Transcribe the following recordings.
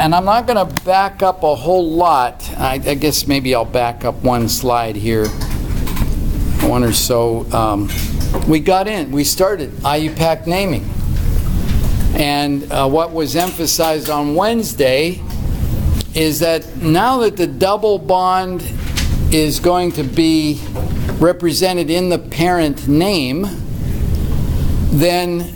And I'm not going to back up a whole lot. I guess maybe I'll back up one slide here. One or so. We started IUPAC naming. And what was emphasized on Wednesday is that now that the double bond is going to be represented in the parent name, then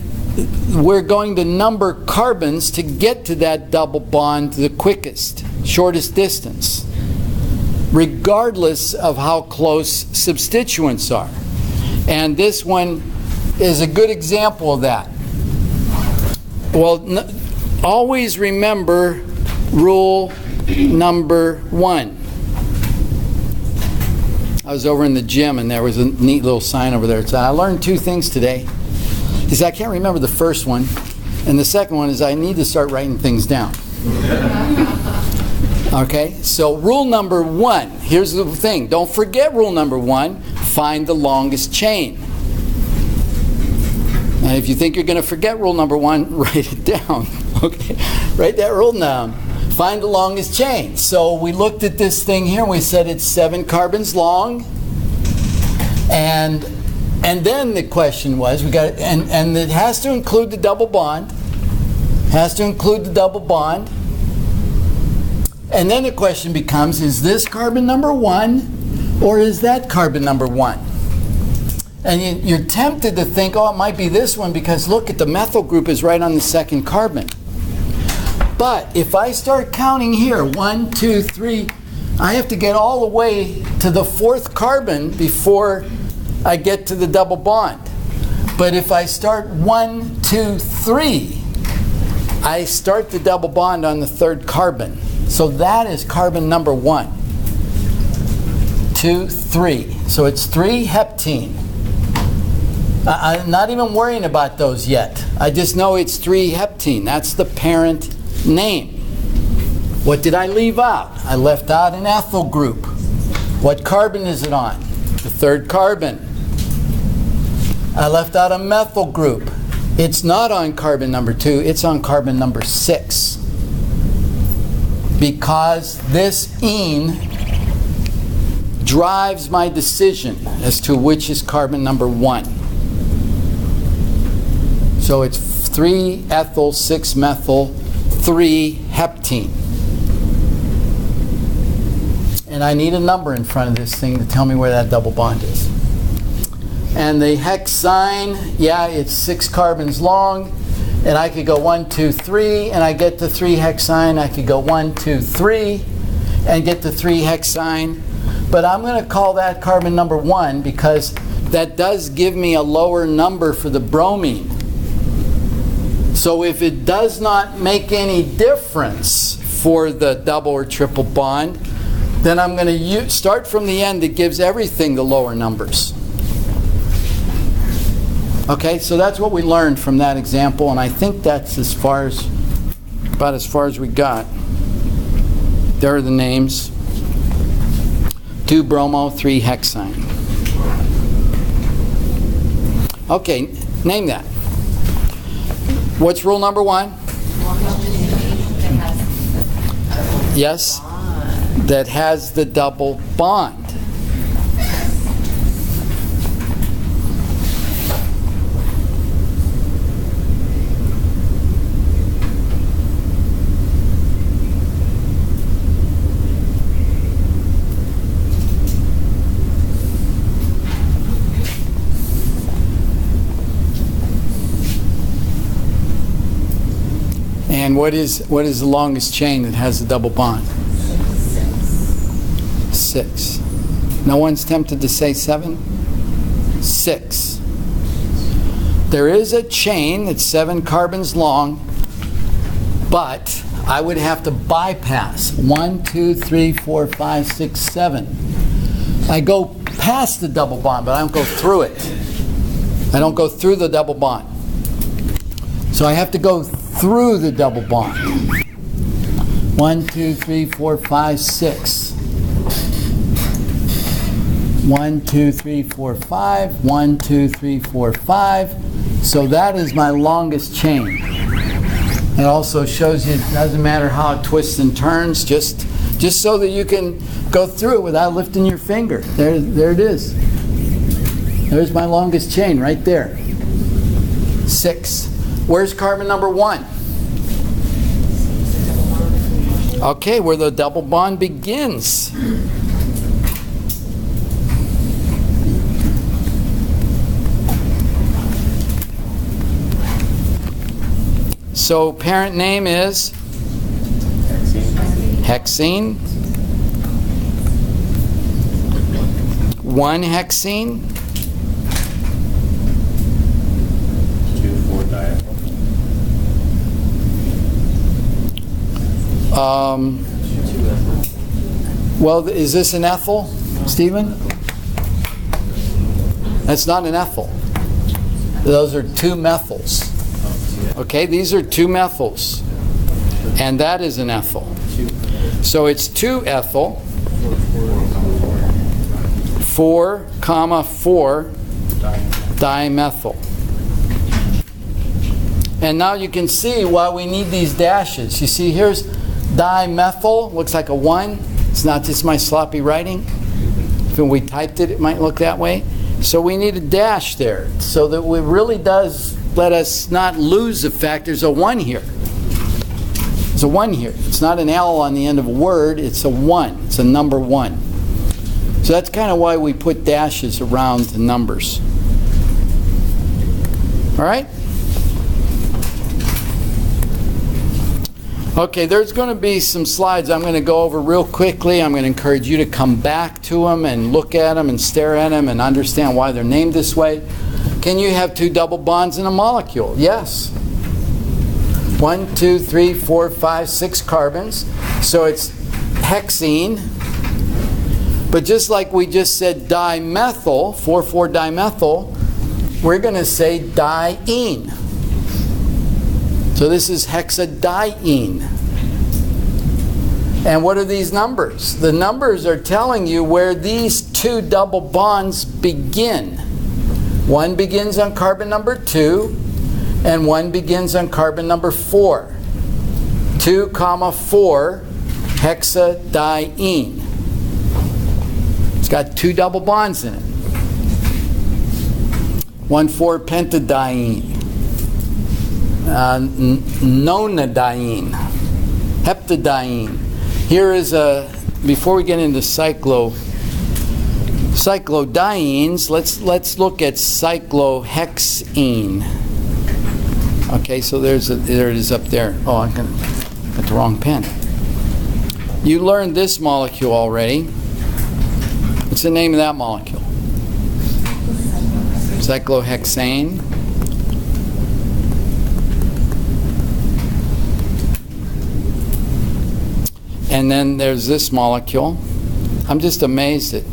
we're going to number carbons to get to that double bond the quickest, shortest distance, regardless of how close substituents are. And this one is a good example of that. Well, always remember rule number 1. I was over in the gym and there was a neat little sign over there. It said, I learned 2 things today. He said, I can't remember the first one. And the second one is I need to start writing things down. Okay, so rule number 1. Here's the thing. Don't forget rule number 1. Find the longest chain. And if you think you're going to forget rule number 1, write it down. Okay, write that rule down. Find the longest chain. So we looked at this thing here and we said it's 7 carbons long. And then the question was, and it has to include the double bond. Has to include the double bond. And then the question becomes, is this carbon number 1 or is that carbon number 1? And you're tempted to think, oh, it might be this one because look at the methyl group is right on the second carbon. But if I start counting here, 1, 2, 3, I have to get all the way to the 4th carbon before I get to the double bond. But if I start 1, 2, 3, I start the double bond on the 3rd carbon. So that is carbon number 1. 2, 3. So it's 3 heptene. I'm not even worrying about those yet. I just know it's 3 heptene. That's the parent name. What did I leave out? I left out an ethyl group. What carbon is it on? The 3rd carbon. I left out a methyl group. It's not on carbon number 2, it's on carbon number 6. Because this ene drives my decision as to which is carbon number 1. So it's 3 ethyl, 6 methyl, 3 heptene. And I need a number in front of this thing to tell me where that double bond is. And the hex sign, yeah, it's 6 carbons long. And I could go 1, 2, 3, and I get the 3 hex sign. I could go 1, 2, 3, and get the 3 hex sign. But I'm going to call that carbon number 1 because that does give me a lower number for the bromine. So if it does not make any difference for the double or triple bond, then I'm going to start from the end that gives everything the lower numbers. Okay, so that's what we learned from that example, and I think that's about as far as we got. There are the names. 2 bromo, 3 hexine. Okay, name that. What's rule number 1? Yes, that has the double bond. And what is the longest chain that has a double bond? 6. No one's tempted to say 7? 6. There is a chain that's 7 carbons long, but I would have to bypass 1, 2, 3, 4, 5, 6, 7. I go past the double bond, but I don't go through it. I don't go through the double bond. So I have to go through the double bond. 1, 2, 3, 4, 5, 6. 1, 2, 3, 4, 5. 1, 2, 3, 4, 5. So that is my longest chain. It also shows you it doesn't matter how it twists and turns, just so that you can go through it without lifting your finger. There it is. There's my longest chain right there. 6. Where's carbon number 1? Okay, where the double bond begins. So parent name is hexene. 1 hexene. 2,4-diethyl. Well, is this an ethyl, Stephen? That's not an ethyl. Those are 2 methyls. Okay, these are 2 methyls. And that is an ethyl. So it's 2-ethyl, 4,4 dimethyl. And now you can see why we need these dashes. You see, here's dimethyl, looks like a 1. It's not just my sloppy writing. If we typed it, it might look that way. So we need a dash there, so that it really does let us not lose the fact there's a 1 here. There's a 1 here. It's not an L on the end of a word, it's a 1. It's a number 1. So that's kind of why we put dashes around the numbers. All right? Okay, there's going to be some slides I'm going to go over real quickly. I'm going to encourage you to come back to them and look at them and stare at them and understand why they're named this way. Can you have 2 double bonds in a molecule? Yes. 1, 2, 3, 4, 5, 6 carbons. So it's hexene. But just like we just said dimethyl, 4,4-dimethyl, we're going to say diene. So this is hexadiene. And what are these numbers? The numbers are telling you where these 2 double bonds begin. 1 begins on carbon number 2, and 1 begins on carbon number 4. 2, 4, hexadiene. It's got 2 double bonds in it. 1,4-pentadiene. Nonadiene, heptadiene. Here is a, before we get into cyclodienes, let's look at cyclohexene. Okay, so there it is up there. Oh, I got the wrong pen. You learned this molecule already. What's the name of that molecule? Cyclohexane. And then there's this molecule. I'm just amazed at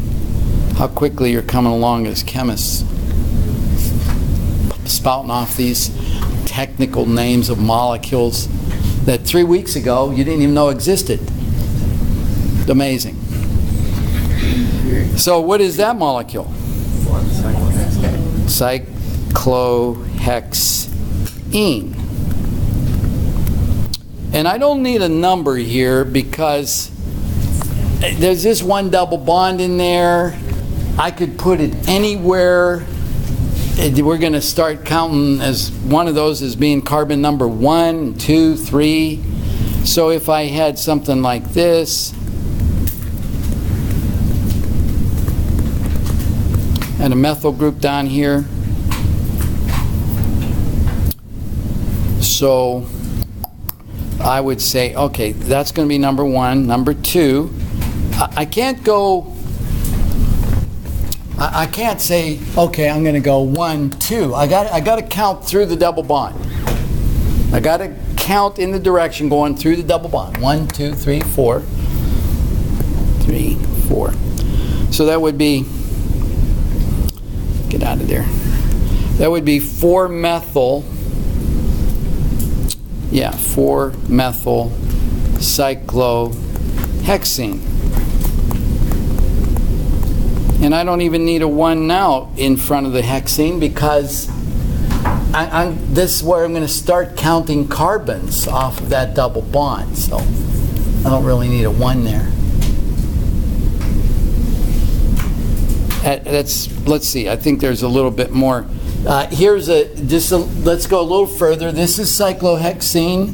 how quickly you're coming along as chemists, spouting off these technical names of molecules that 3 weeks ago you didn't even know existed. Amazing. So what is that molecule? Cyclohexene. And I don't need a number here because there's this 1 double bond in there. I could put it anywhere. We're going to start counting as one of those as being carbon number 1, 2, 3. So if I had something like this, and a methyl group down here. So I would say, okay, that's going to be number 1. Number 2, I can't go, I can't say, okay, I'm going to go 1, 2. I got to count through the double bond. I got to count in the direction going through the double bond. 1, 2, 3, 4. 3, 4. So that would be, get out of there. That would be 4-methyl. Yeah, 4-methyl cyclohexene. And I don't even need a 1 now in front of the hexene because this is where I'm going to start counting carbons off of that double bond. So I don't really need a 1 there. Let's see, I think there's a little bit more. Let's go a little further. This is cyclohexene.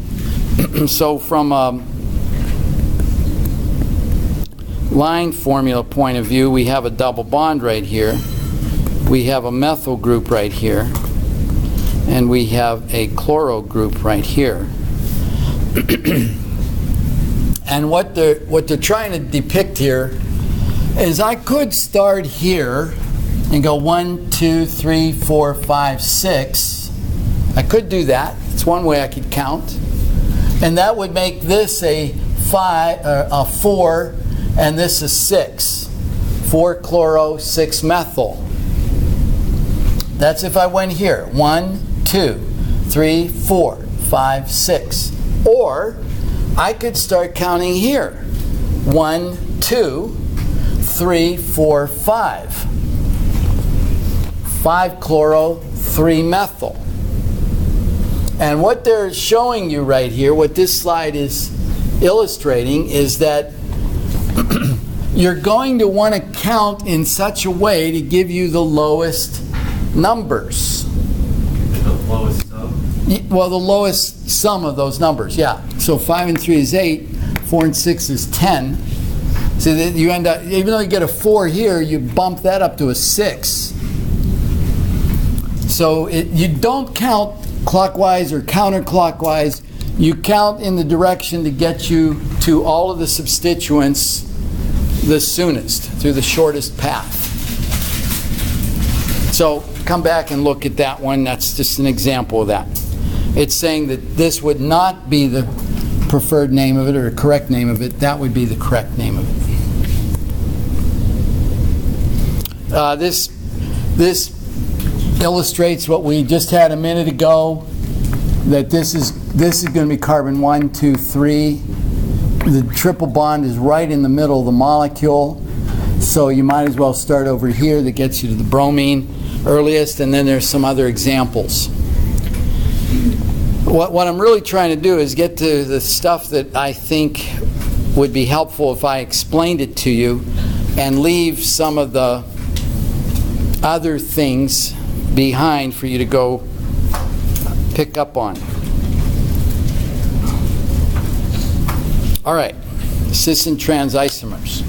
So from a line formula point of view, we have a double bond right here. We have a methyl group right here. And we have a chloro group right here. And what they're trying to depict here is I could start here and go 1, 2, 3, 4, 5, 6. I could do that. It's one way I could count. And that would make this a 4, and this is 6. 4 chloro, 6 methyl. That's if I went here. 1, 2, 3, 4, 5, 6. Or I could start counting here. 1, 2, 3, 4, 5. 5 chloro, 3 methyl. And what they're showing you right here, what this slide is illustrating, is that you're going to want to count in such a way to give you the lowest numbers. The lowest sum? Well, the lowest sum of those numbers, yeah. So 5 and 3 is 8, 4 and 6 is 10. So that you end up, even though you get a 4 here, you bump that up to a 6. So you don't count clockwise or counterclockwise. You count in the direction to get you to all of the substituents the soonest, through the shortest path. So come back and look at that one. That's just an example of that. It's saying that this would not be the preferred name of it or the correct name of it. That would be the correct name of it. This illustrates what we just had a minute ago, that this is going to be carbon 1, 2, 3. The triple bond is right in the middle of the molecule, so you might as well start over here. That gets you to the bromine earliest, and then there's some other examples. What I'm really trying to do is get to the stuff that I think would be helpful if I explained it to you, and leave some of the other things behind for you to go pick up on. All right, cis and trans isomers.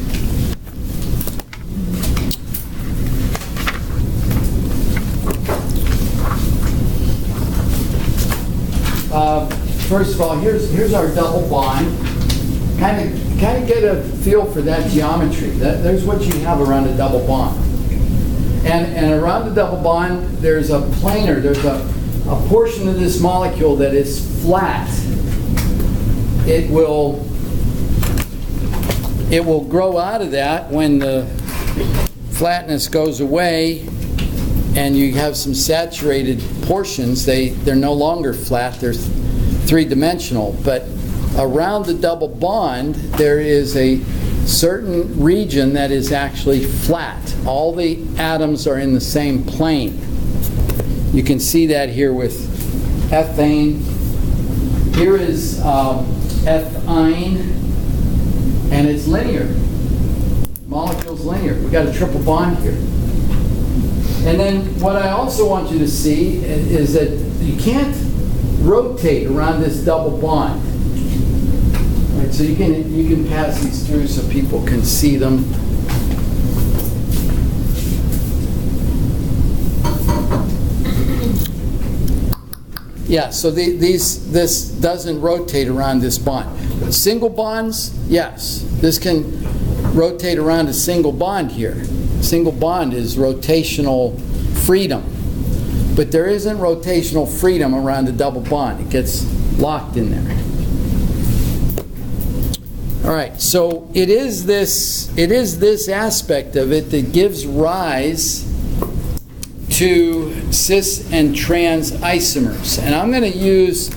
First of all, here's our double bond. Kind of get a feel for that geometry. There's what you have around a double bond. And around the double bond, there's a planar, there's a portion of this molecule that is flat. It will grow out of that when the flatness goes away and you have some saturated portions. They're no longer flat, they're three-dimensional. But around the double bond, there is a certain region that is actually flat. All the atoms are in the same plane. You can see that here with ethane. Here is ethine, and it's linear. Molecule's linear. We've got a triple bond here. And then what I also want you to see is that you can't rotate around this double bond. Right, so you can pass these through so people can see them. Yeah, so this doesn't rotate around this bond. Single bonds, yes. This can rotate around a single bond here. Single bond is rotational freedom. But there isn't rotational freedom around a double bond. It gets locked in there. All right, so it is this aspect of it that gives rise to cis and trans isomers. And I'm going to use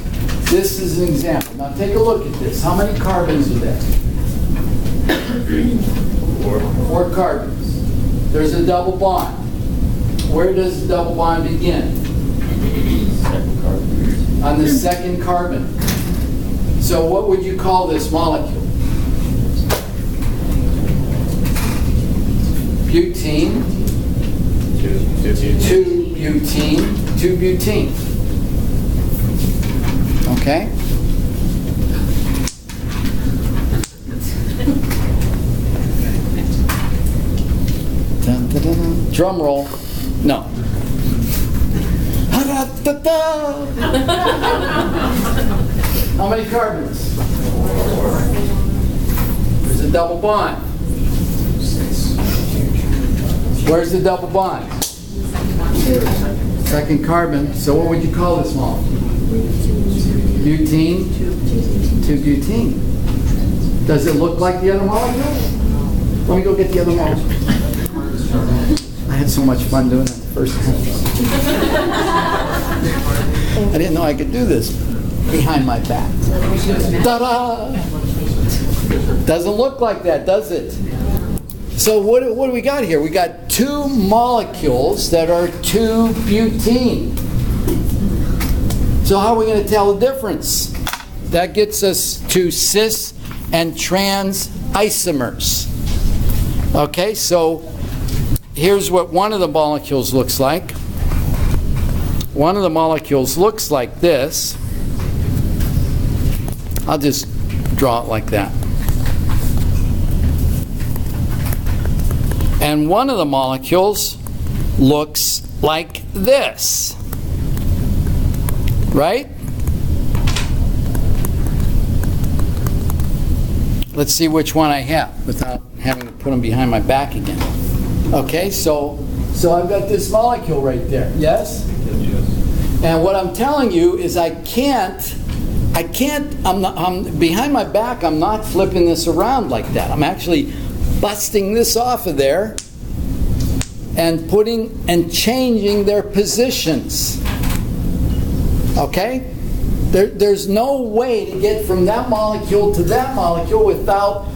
this as an example. Now take a look at this. How many carbons are there? 4 carbons. There's a double bond. Where does the double bond begin? on the second carbon. So what would you call this molecule? Butene. 2-butene. 2-butene. Okay? Dun, dun, dun, dun. Drum roll. No. How many carbons? There's a double bond. Where's the double bond? Second carbon. So what would you call this molecule? Butene. 2-butene. Does it look like the other molecule? Let me go get the other molecule. I had so much fun doing that the first time. I didn't know I could do this behind my back. Ta-da! Doesn't look like that, does it? So what do we got here? We got two molecules that are 2-butene. So how are we going to tell the difference? That gets us to cis and trans isomers. Okay, so here's what one of the molecules looks like. One of the molecules looks like this. I'll just draw it like that. And one of the molecules looks like this. Right? Let's see which one I have without having to put them behind my back again. Okay, so I've got this molecule right there. Yes? Yes. And what I'm telling you is I'm behind my back, I'm not flipping this around like that. I'm actually busting this off of there and putting and changing their positions. Okay? There's no way to get from that molecule to that molecule without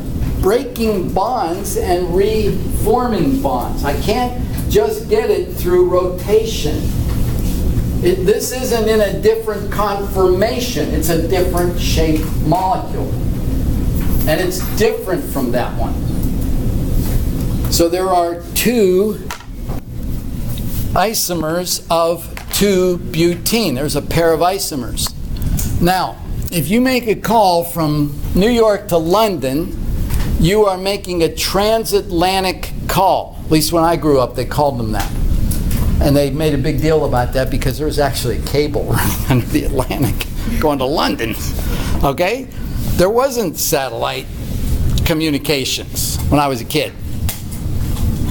breaking bonds and reforming bonds. I can't just get it through rotation. This isn't in a different conformation. It's a different shaped molecule. And it's different from that one. So there are two isomers of 2-butene. There's a pair of isomers. Now, if you make a call from New York to London, you are making a transatlantic call. At least when I grew up, they called them that. And they made a big deal about that because there was actually a cable running under the Atlantic going to London. Okay? There wasn't satellite communications when I was a kid.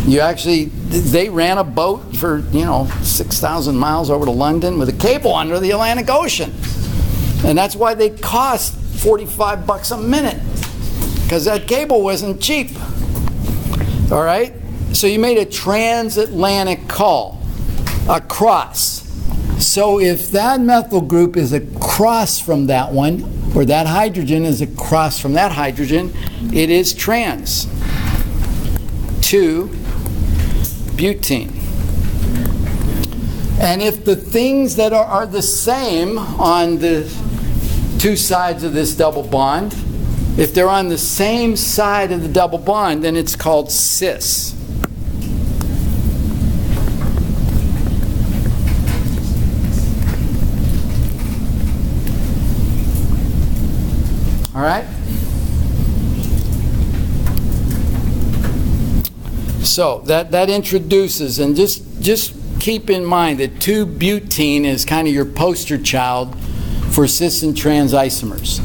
They ran a boat for, 6,000 miles over to London with a cable under the Atlantic Ocean. And that's why they cost $45 a minute, because that cable wasn't cheap. All right? So you made a transatlantic call across. So if that methyl group is across from that one, or that hydrogen is across from that hydrogen, it is trans. 2-butene. And if the things that are the same on the two sides of this double bond, if they're on the same side of the double bond, then it's called cis. All right? So that introduces, and just keep in mind that 2-butene is kind of your poster child for cis and trans isomers.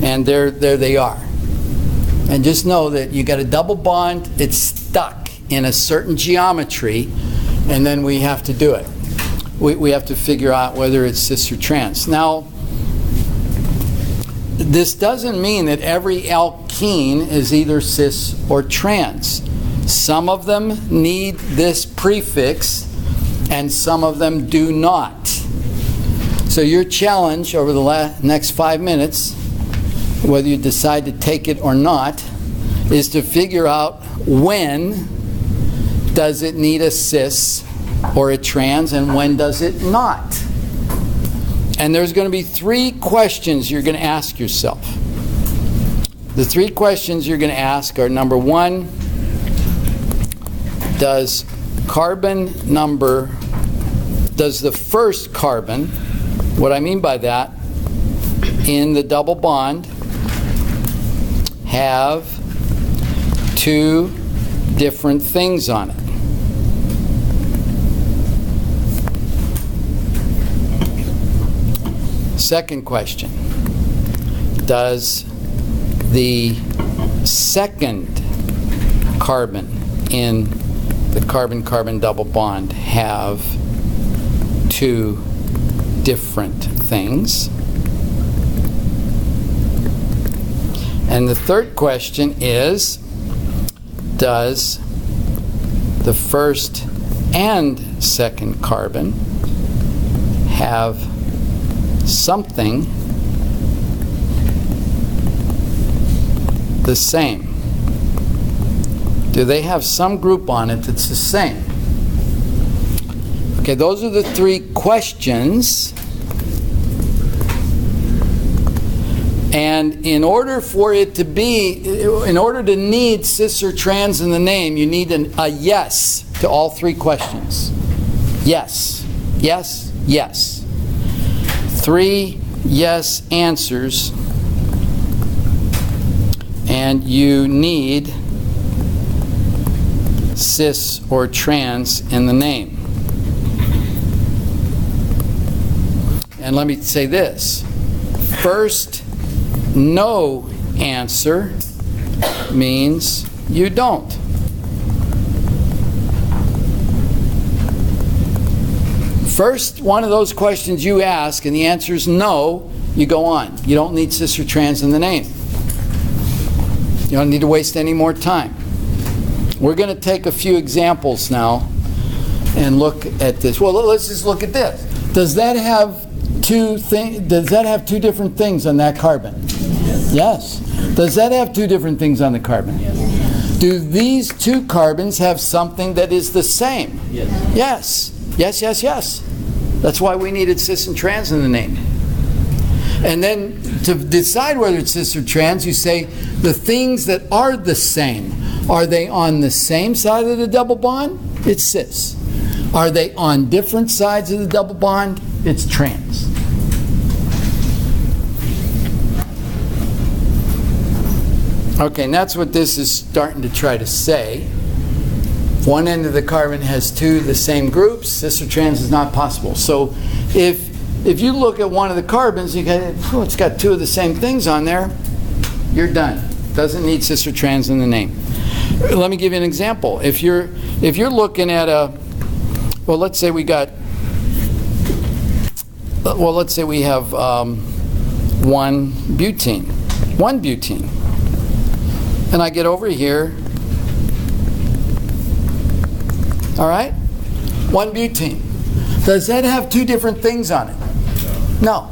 And there they are. And just know that you got a double bond, it's stuck in a certain geometry, and then we have to do it. We have to figure out whether it's cis or trans. Now, this doesn't mean that every alkene is either cis or trans. Some of them need this prefix, and some of them do not. So your challenge over the next 5 minutes, whether you decide to take it or not, is to figure out when does it need a cis or a trans, and when does it not? And there's going to be 3 questions you're going to ask yourself. The 3 questions you're going to ask are, number 1, does the first carbon, what I mean by that, in the double bond have 2 different things on it? Second question, does the second carbon in the carbon-carbon double bond have 2 different things? And the third question is, does the first and second carbon have something the same? Do they have some group on it that's the same? Okay, those are the 3 questions. And in order to need cis or trans in the name, you need a yes to all 3 questions. Yes, yes, yes. 3 yes answers, and you need cis or trans in the name. And let me say this. First no answer means you don't. First one of those questions you ask and the answer is no, you go on. You don't need cis or trans in the name. You don't need to waste any more time. We're going to take a few examples now and look at this. Well, let's just look at this. Does that have 2 different things on that carbon? Yes. Does that have 2 different things on the carbon? Yes. Do these 2 carbons have something that is the same? Yes. Yes. Yes, yes, yes. That's why we needed cis and trans in the name. And then to decide whether it's cis or trans, you say the things that are the same. Are they on the same side of the double bond? It's cis. Are they on different sides of the double bond? It's trans. Okay, and that's what this is starting to try to say. If one end of the carbon has 2 of the same groups, cis or trans is not possible. So if you look at one of the carbons, you get, oh, it's got 2 of the same things on there, you're done. Doesn't need cis or trans in the name. Let me give you an example. If you're looking at well, let's say we have 1 butene. And I get over here, all right? 1 butene. Does that have 2 different things on it? No.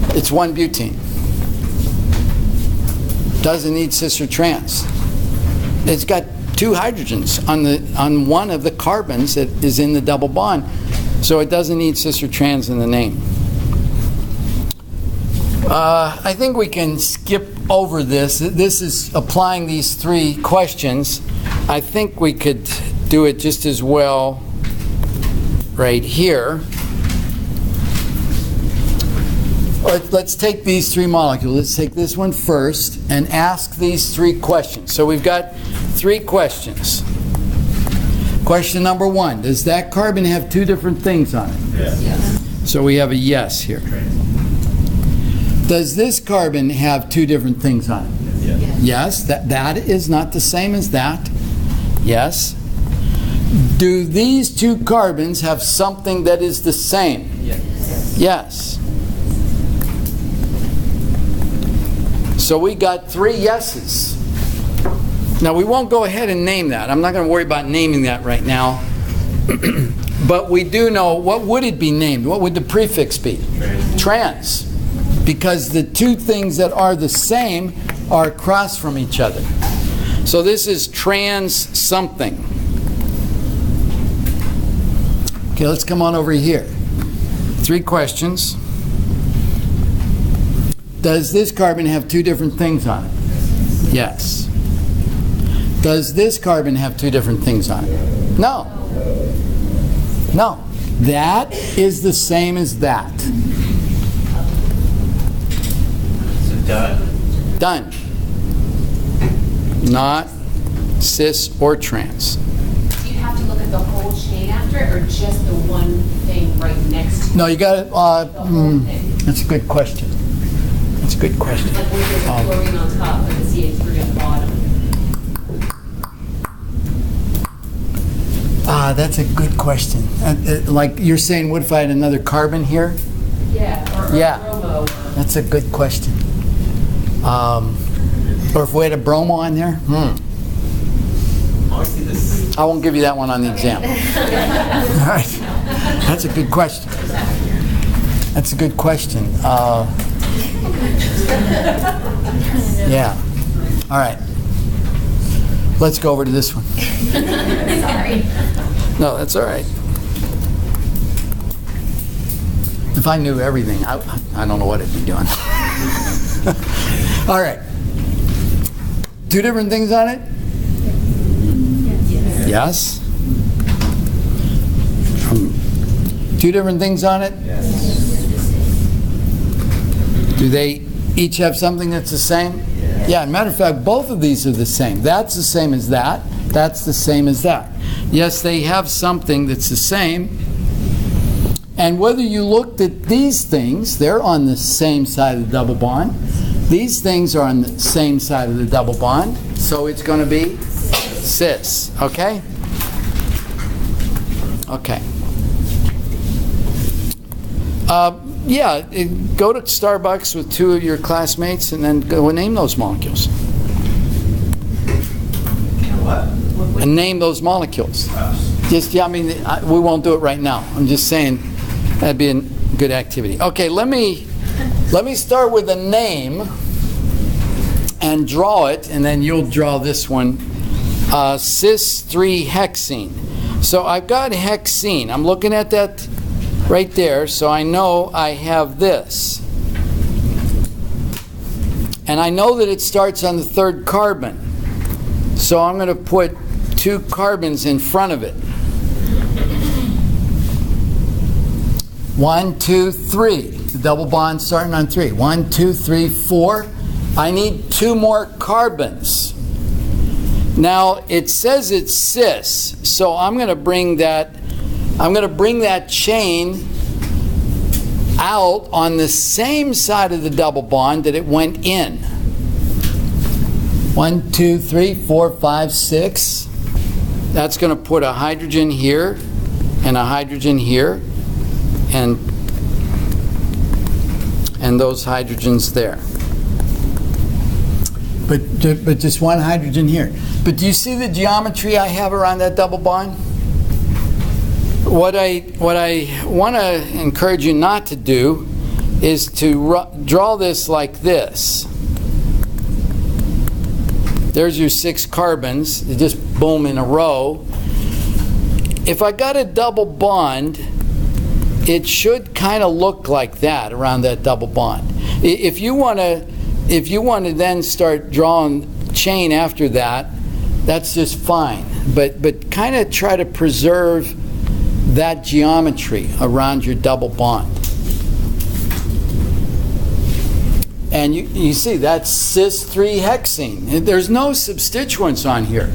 It's 1 butene. Doesn't need cis or trans. It's got 2 hydrogens on one of the carbons that is in the double bond, so it doesn't need cis or trans in the name. I think we can skip over this. This is applying these 3 questions. I think we could do it just as well right here. Let's take these 3 molecules. Let's take this one first and ask these 3 questions. So we've got 3 questions. Question number 1, does that carbon have 2 different things on it? Yes. Yes. So we have a yes here. Does this carbon have 2 different things on it? Yes. Yes, that is not the same as that. Yes. Do these 2 carbons have something that is the same? Yes. Yes. So we got 3 yeses. Now we won't go ahead and name that. I'm not going to worry about naming that right now. But we do know, what would it be named? What would the prefix be? Trans. Trans. Because the 2 things that are the same are across from each other. So this is trans something. Okay, let's come on over here. 3 questions. Does this carbon have 2 different things on it? Yes. Does this carbon have 2 different things on it? No. No. That is the same as that. So done. Done. Not cis or trans. Do you have to look at the whole chain after it, or just the one thing right next to it? No, you got it. The whole thing? That's a good question. That's a good question. Like when there's a chlorine on top and the CH3 on the bottom. That's a good question. Like you're saying, what if I had another carbon here? Yeah, or Yeah. bromo. That's a good question. Or if we had a bromo on there? I see this. I won't give you that one on the exam. All right. That's a good question. That's a good question. Yeah. All right. Let's go over to this one. Sorry. No, that's all right. If I knew everything, I don't know what I'd be doing. All right. 2 different things on it? Yes. 2 different things on it? Yes. Do they each have something that's the same? Yeah, matter of fact, both of these are the same. That's the same as that. That's the same as that. Yes, they have something that's the same. And whether you looked at these things, they're on the same side of the double bond. These things are on the same side of the double bond. So it's going to be cis. Okay? Okay. Yeah, go to Starbucks with 2 of your classmates and then go and name those molecules. What? And name those molecules. Oh. Just, yeah, I mean, we won't do it right now. I'm just saying that'd be a good activity. Okay, let me start with a name and draw it, and then you'll draw this one. Cis-3-hexene. So I've got hexene. I'm looking at that right there, so I know I have this. And I know that it starts on the 3rd carbon. So I'm going to put 2 carbons in front of it. 1, 2, 3. The double bond starting on 3. 1, 2, 3, 4. I need 2 more carbons. Now it says it's cis, so I'm going to bring that chain out on the same side of the double bond that it went in. 1, 2, 3, 4, 5, 6. That's going to put a hydrogen here and a hydrogen here, and those hydrogens there. But just one hydrogen here. But do you see the geometry I have around that double bond? What I want to encourage you not to do is to draw this like this. There's your 6 carbons, just boom in a row. If I got a double bond, it should kind of look like that around that double bond. If you want to then start drawing chain after that, that's just fine. But kind of try to preserve that geometry around your double bond. And you see that's cis-3-hexene. There's no substituents on here,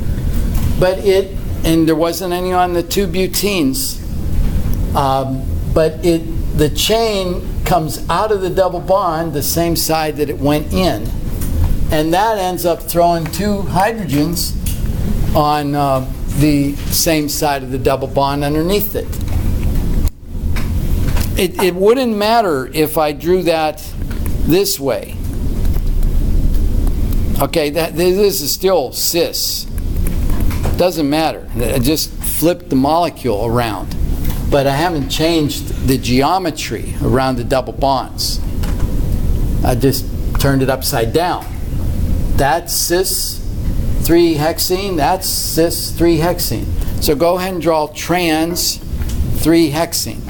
and there wasn't any on the 2 butenes. But the chain comes out of the double bond the same side that it went in, and that ends up throwing 2 hydrogens on the same side of the double bond underneath it. It wouldn't matter if I drew that this way. Okay, this is still cis. Doesn't matter. I just flipped the molecule around. But I haven't changed the geometry around the double bonds. I just turned it upside down. That's cis-3-hexene, that's cis-3-hexene. So go ahead and draw trans 3-hexene.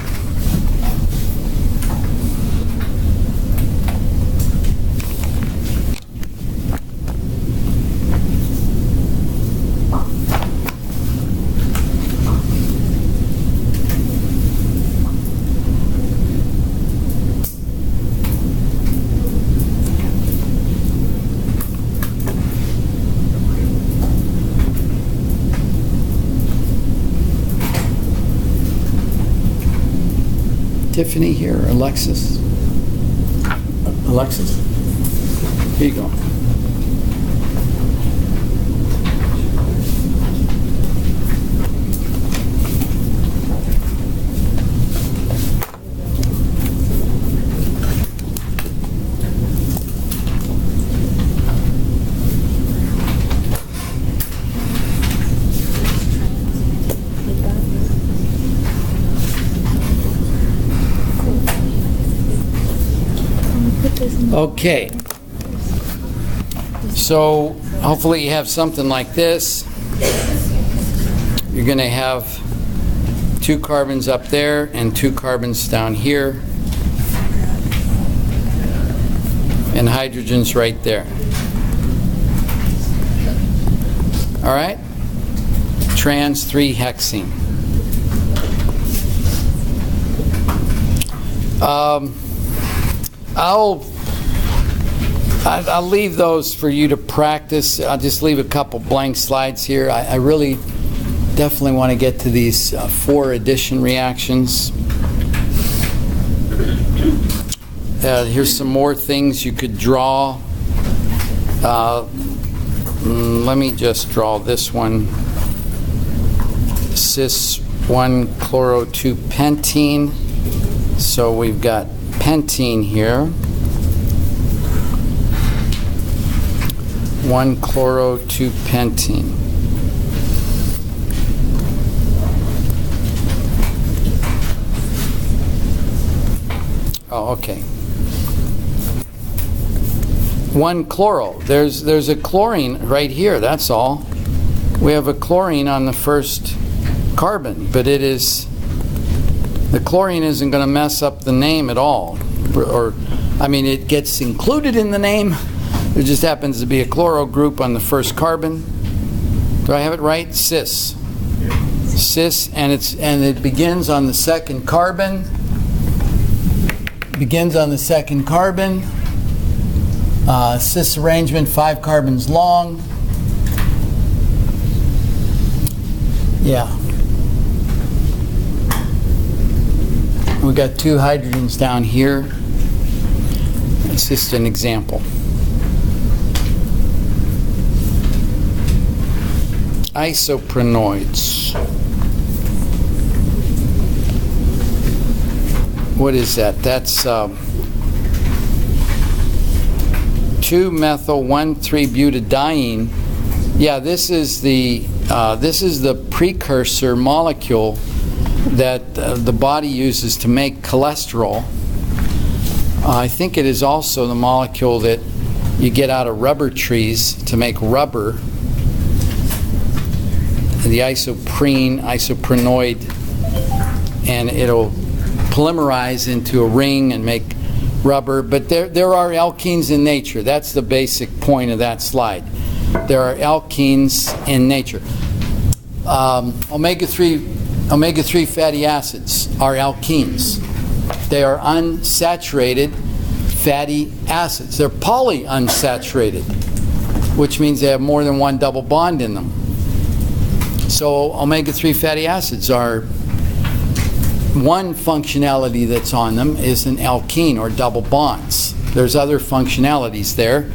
Tiffany here, Alexis. Alexis? Here you go. Okay, so hopefully you have something like this. You're going to have 2 carbons up there and 2 carbons down here, and hydrogens right there. All right, trans 3-hexene. I'll leave those for you to practice. I'll just leave a couple blank slides here. I really definitely want to get to these 4 addition reactions. Here's some more things you could draw. Let me just draw this one. Cis 1-chloro-2-pentene. So we've got pentene here. 1-chloro-2-pentene. Oh, okay. 1-chloro. There's a chlorine right here, that's all. We have a chlorine on the first carbon, but it is, the chlorine isn't going to mess up the name at all. Or, I mean, it gets included in the name. There just happens to be a chloro group on the first carbon. Do I have it right? Cis. Cis, and it begins on the second carbon. Begins on the second carbon. Cis arrangement, 5 carbons long. Yeah. We got 2 hydrogens down here. It's just an example. Isoprenoids. What is that? That's 2-methyl-1,3-butadiene. Yeah, this is the precursor molecule that the body uses to make cholesterol. I think it is also the molecule that you get out of rubber trees to make rubber. The isoprenoid, and it'll polymerize into a ring and make rubber. But there are alkenes in nature. That's the basic point of that slide. There are alkenes in nature. Omega-3 fatty acids are alkenes. They are unsaturated fatty acids. They're polyunsaturated, which means they have more than one double bond in them. So omega-3 fatty acids are, one functionality that's on them is an alkene or double bonds. There's other functionalities there,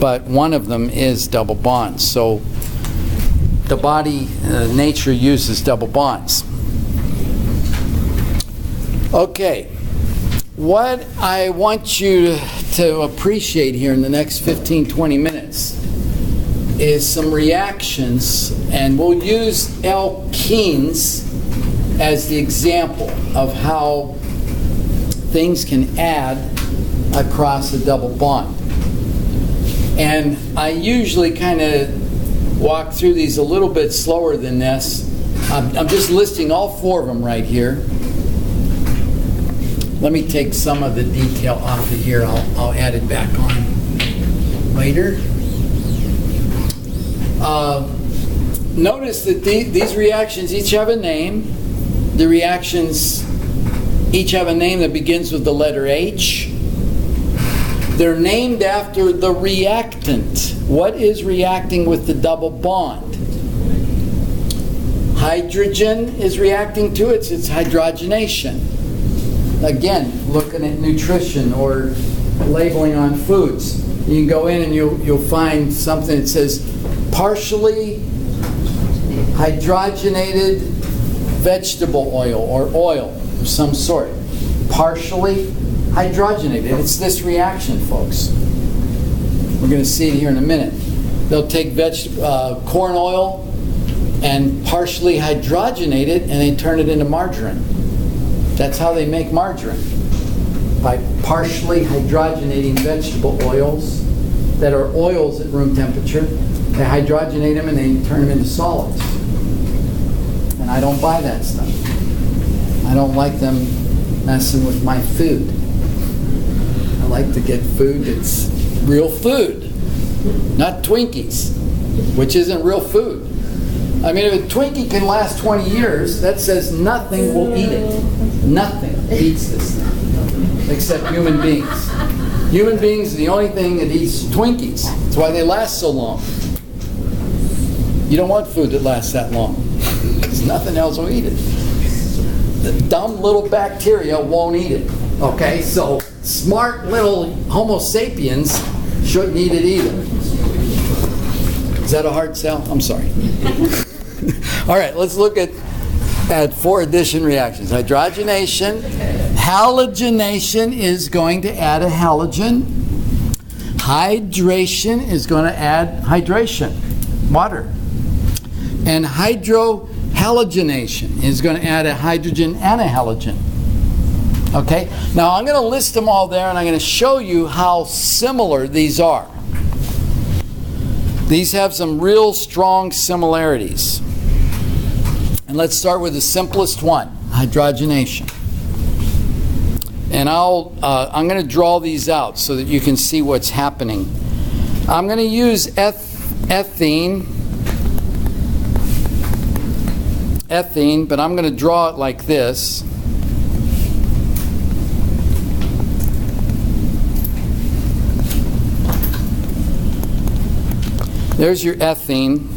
but one of them is double bonds. So the body, nature uses double bonds. Okay, what I want you to appreciate here in the next 15-20 minutes is some reactions, and we'll use alkenes as the example of how things can add across a double bond. And I usually kind of walk through these a little bit slower than this. I'm just listing all 4 of them right here. Let me take some of the detail off of here. I'll add it back on later. Notice that these reactions each have a name. The reactions each have a name that begins with the letter H. They're named after the reactant. What is reacting with the double bond? Hydrogen is reacting to it. It's hydrogenation. Again, looking at nutrition or labeling on foods, you can go in and you'll find something that says partially hydrogenated vegetable oil or oil of some sort. Partially hydrogenated. It's this reaction, folks. We're going to see it here in a minute. They'll take corn oil and partially hydrogenate it, and they turn it into margarine. That's how they make margarine. By partially hydrogenating vegetable oils that are oils at room temperature. They hydrogenate them and they turn them into solids. And I don't buy that stuff. I don't like them messing with my food. I like to get food that's real food, not Twinkies, which isn't real food. I mean, if a Twinkie can last 20 years, that says nothing will eat it. Nothing eats this thing, except human beings. Human beings are the only thing that eats Twinkies. That's why they last so long. You don't want food that lasts that long, because nothing else will eat it. The dumb little bacteria won't eat it. Okay, so smart little Homo sapiens shouldn't eat it either. Is that a hard sell? I'm sorry. All right, let's look at 4 addition reactions. Hydrogenation. Halogenation is going to add a halogen. Hydration is going to add hydration, water. And hydrohalogenation is going to add a hydrogen and a halogen. Okay? Now I'm going to list them all there, and I'm going to show you how similar these are. These have some real strong similarities. And let's start with the simplest one, hydrogenation. And I'm going to draw these out so that you can see what's happening. I'm going to use ethene, but I'm going to draw it like this. There's your ethene.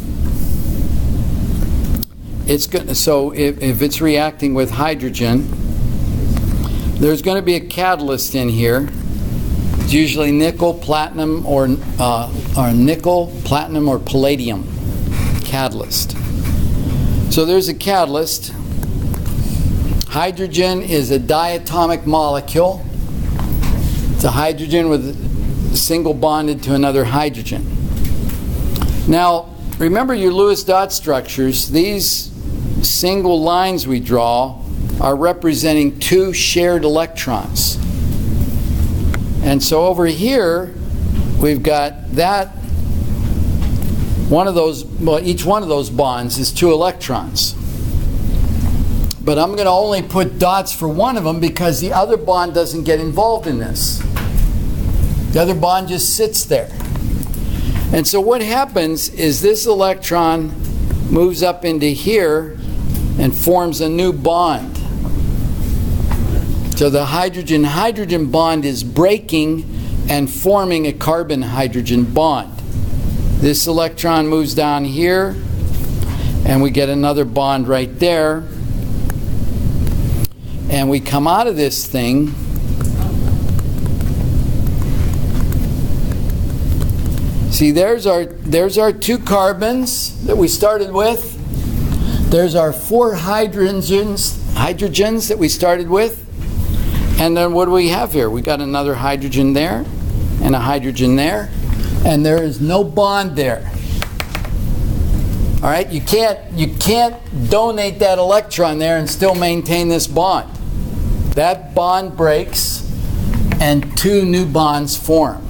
So if it's reacting with hydrogen, there's going to be a catalyst in here. It's usually nickel, platinum, or palladium catalyst. So there's a catalyst. Hydrogen is a diatomic molecule. It's a hydrogen with a single bonded to another hydrogen. Now, remember your Lewis dot structures. These single lines we draw are representing 2 shared electrons. And so over here, we've got that, each one of those bonds is 2 electrons. But I'm going to only put dots for one of them because the other bond doesn't get involved in this. The other bond just sits there. And so what happens is this electron moves up into here and forms a new bond. So the hydrogen-hydrogen bond is breaking and forming a carbon-hydrogen bond. This electron moves down here, and we get another bond right there. And we come out of this thing. See, there's our 2 carbons that we started with. There's our 4 hydrogens that we started with. And then what do we have here? We got another hydrogen there and a hydrogen there. And there is no bond there. All right? You can't donate that electron there and still maintain this bond. That bond breaks and 2 new bonds form.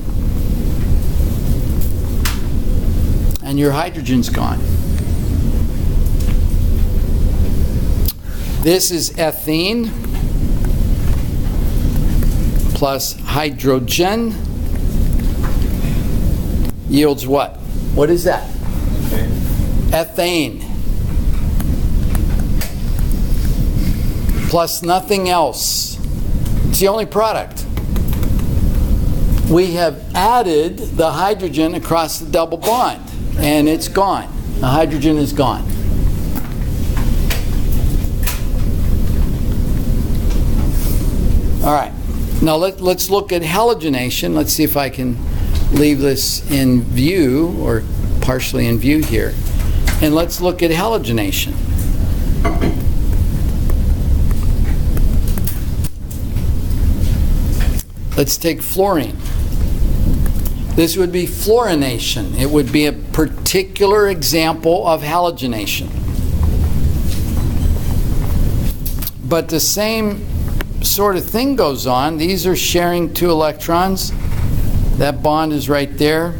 And your hydrogen's gone. This is ethene. plus hydrogen yields what? What is that? Ethane. Plus nothing else. It's the only product. We have added the hydrogen across the double bond, and it's gone. The hydrogen is gone. All right. Now let's look at halogenation. Let's see if I can leave this in view, or partially in view here. And let's look at halogenation. Let's take fluorine. This would be fluorination. It would be a particular example of halogenation. But the same sort of thing goes on. These are sharing 2 electrons. That bond is right there.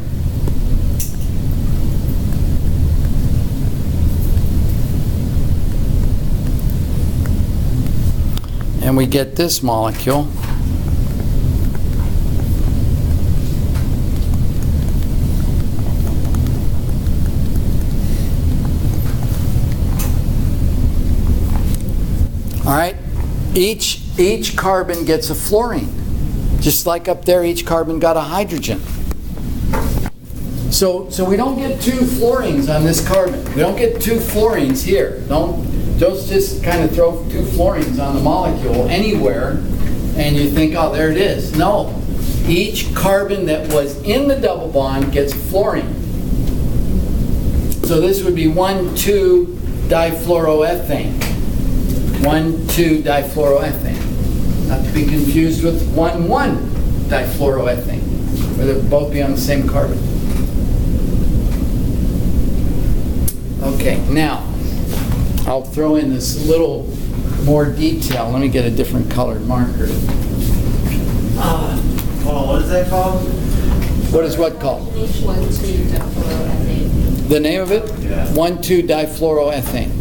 And we get this molecule. All right, each carbon gets a fluorine. Just like up there, each carbon got a hydrogen. So we don't get 2 fluorines on this carbon. We don't get 2 fluorines here. Don't just kind of throw 2 fluorines on the molecule anywhere and you think, oh, there it is. No, each carbon that was in the double bond gets a fluorine. So this would be 1,2-difluoroethane. 1,2-difluoroethane. Not to be confused with 1,1-difluoroethane, where they'll both be on the same carbon. Okay, now I'll throw in this little more detail. Let me get a different colored marker. Well, what is that called? What is what called? 1,2-difluoroethane. The name of it? Yeah. 1,2-difluoroethane.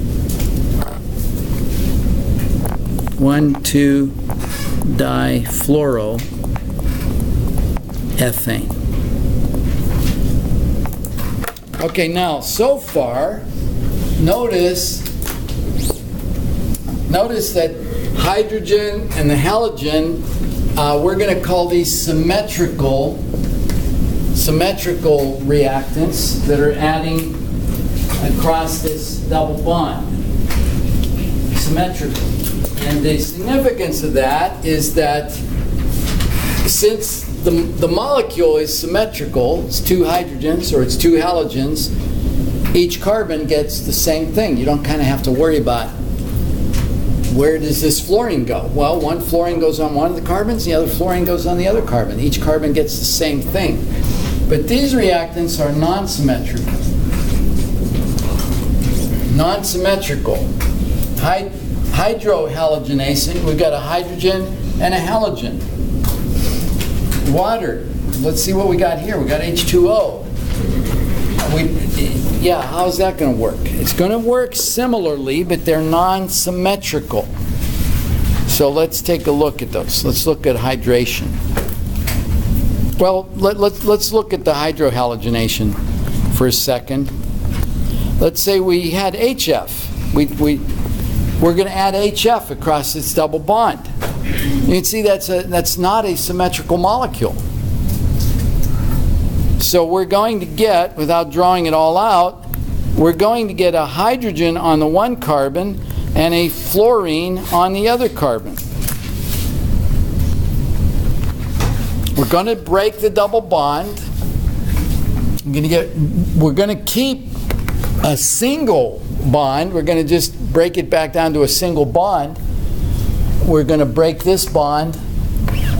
1,2-difluoroethane. Okay, now so far, notice that hydrogen and the halogen, we're going to call these symmetrical reactants that are adding across this double bond. Symmetrical. And the significance of that is that since the molecule is symmetrical, it's 2 hydrogens or it's 2 halogens, each carbon gets the same thing. You don't kind of have to worry about where does this fluorine go. Well, one fluorine goes on one of the carbons, the other fluorine goes on the other carbon. Each carbon gets the same thing. But these reactants are non-symmetrical. Non-symmetrical. Hydrohalogenation, we've got a hydrogen and a halogen. Water, let's see what we got here. We got H2O. Yeah, how's that going to work? It's going to work similarly, but they're non-symmetrical. So let's take a look at those. Let's look at hydration. Well, let's look at the hydrohalogenation for a second. Let's say we had HF. We're going to add HF across this double bond. You can see that's not a symmetrical molecule. So we're going to get, without drawing it all out, we're going to get a hydrogen on the one carbon and a fluorine on the other carbon. We're going to break the double bond. We're going to keep a single bond. We're going to just break it back down to a single bond. We're going to break this bond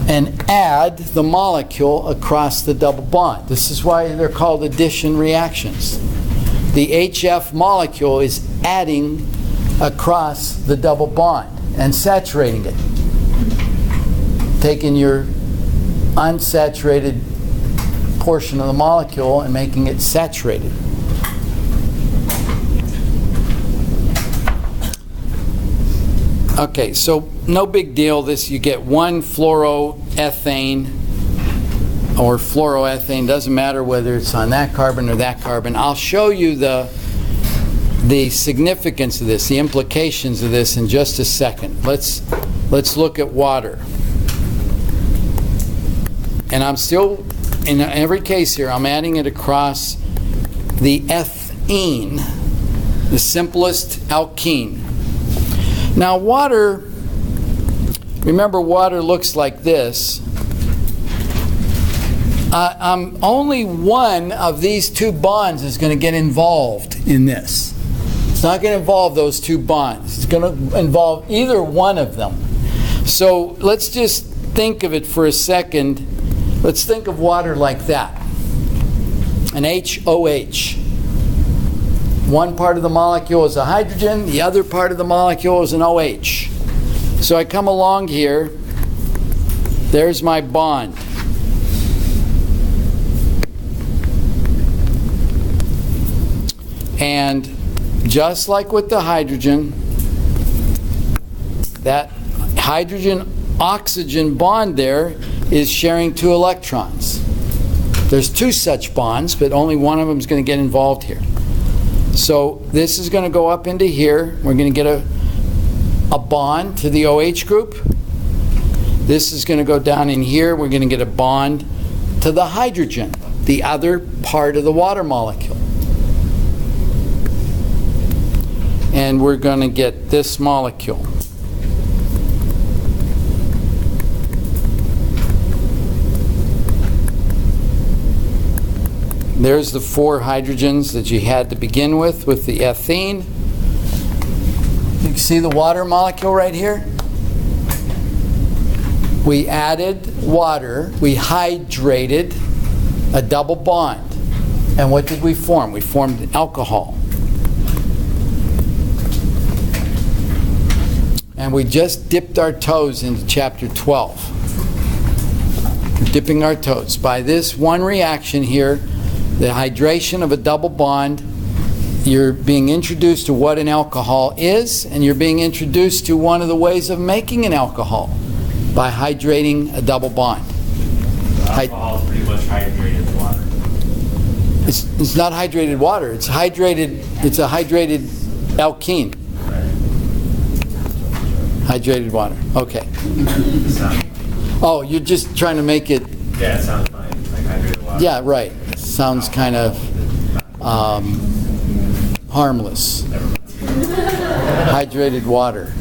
and add the molecule across the double bond. This is why they're called addition reactions. The HF molecule is adding across the double bond and saturating it. Taking your unsaturated portion of the molecule and making it saturated. Okay, so no big deal. This, you get 1 fluoroethane ethane or fluoroethane, doesn't matter whether it's on that carbon or that carbon. I'll show you the significance of this, the implications of this in just a second. Let's look at water. And I'm still, in every case here, I'm adding it across the ethene, the simplest alkene. Now water, remember water looks like this. Only one of these two bonds is going to get involved in this. It's not going to involve those two bonds. It's going to involve either one of them. So let's just think of it for a second. Let's think of water like that. An HOH. One part of the molecule is a hydrogen, the other part of the molecule is an OH. So I come along here, there's my bond. And just like with the hydrogen, that hydrogen-oxygen bond there is sharing 2 electrons. There's 2 such bonds, but only one of them is going to get involved here. So this is going to go up into here. We're going to get a bond to the OH group. This is going to go down in here. We're going to get a bond to the hydrogen, the other part of the water molecule. And we're going to get this molecule. There's the 4 hydrogens that you had to begin with the ethene. You can see the water molecule right here? We added water, we hydrated a double bond. And what did we form? We formed an alcohol. And we just dipped our toes into chapter 12. We're dipping our toes. By this one reaction here, the hydration of a double bond, you're being introduced to what an alcohol is, and you're being introduced to one of the ways of making an alcohol by hydrating a double bond. Alcohol is pretty much hydrated water. It's not hydrated water. It's hydrated. It's a hydrated alkene. Hydrated water. Okay. Oh, you're just trying to make it. Yeah, it sounds fine. Like hydrated water. Yeah, right. Sounds kind of harmless. Hydrated water.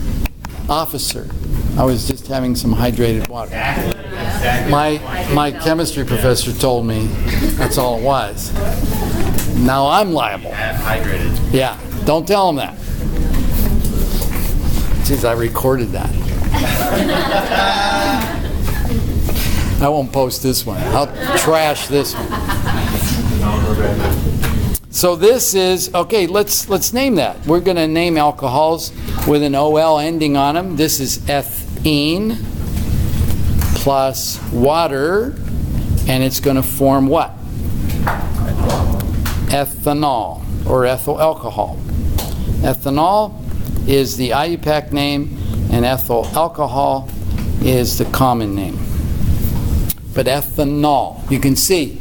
Officer. I was just having some hydrated water. Exactly. My chemistry professor told me that's all it was. Now I'm liable. Hydrated. Yeah, don't tell him that. Geez, I recorded that. I won't post this one. I'll trash this one. So this is, okay, let's name that. We're going to name alcohols with an OL ending on them. This is ethene plus water, and it's going to form what? Ethanol, or ethyl alcohol. Ethanol is the IUPAC name, and ethyl alcohol is the common name. But ethanol, you can see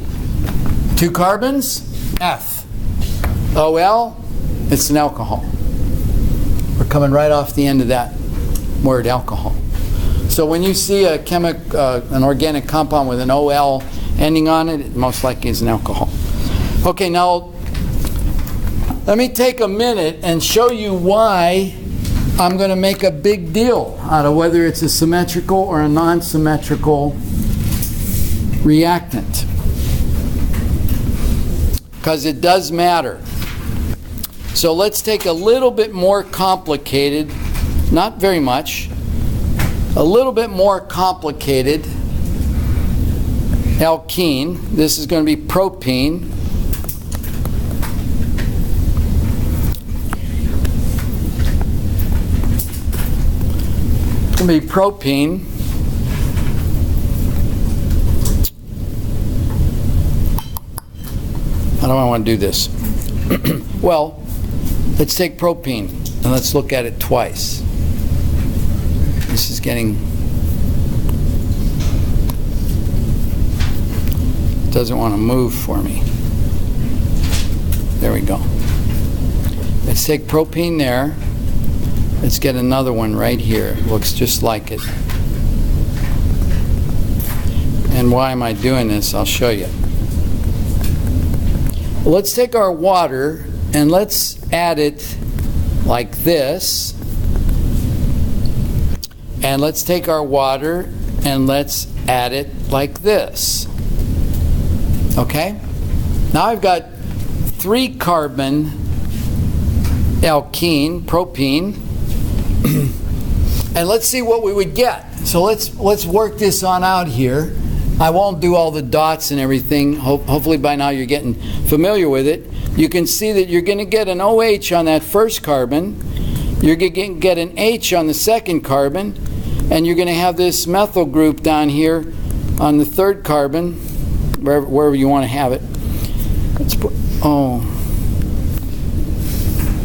2 carbons, F. OL, it's an alcohol. We're coming right off the end of that word, alcohol. So when you see an organic compound with an OL ending on it, it most likely is an alcohol. Okay, now let me take a minute and show you why I'm going to make a big deal out of whether it's a symmetrical or a non-symmetrical reactant. Because it does matter. So let's take a little bit more complicated, not very much, a little bit more complicated alkene. This is going to be propene. It's going to be propene. How do I want to do this? Well, let's take propene and let's look at it twice. This is getting doesn't want to move for me. There we go. Let's take propene there. Let's get another one right here. Looks just like it. And why am I doing this? I'll show you. Well, let's take our water and let's add it like this. And let's take our water and let's add it like this. Okay? Now I've got 3 carbon alkene, propene. And let's see what we would get. So let's work this on out here. I won't do all the dots and everything. Hopefully by now you're getting familiar with it. You can see that you're going to get an OH on that first carbon. You're going to get an H on the second carbon. And you're going to have this methyl group down here on the third carbon, wherever you want to have it. Let's put,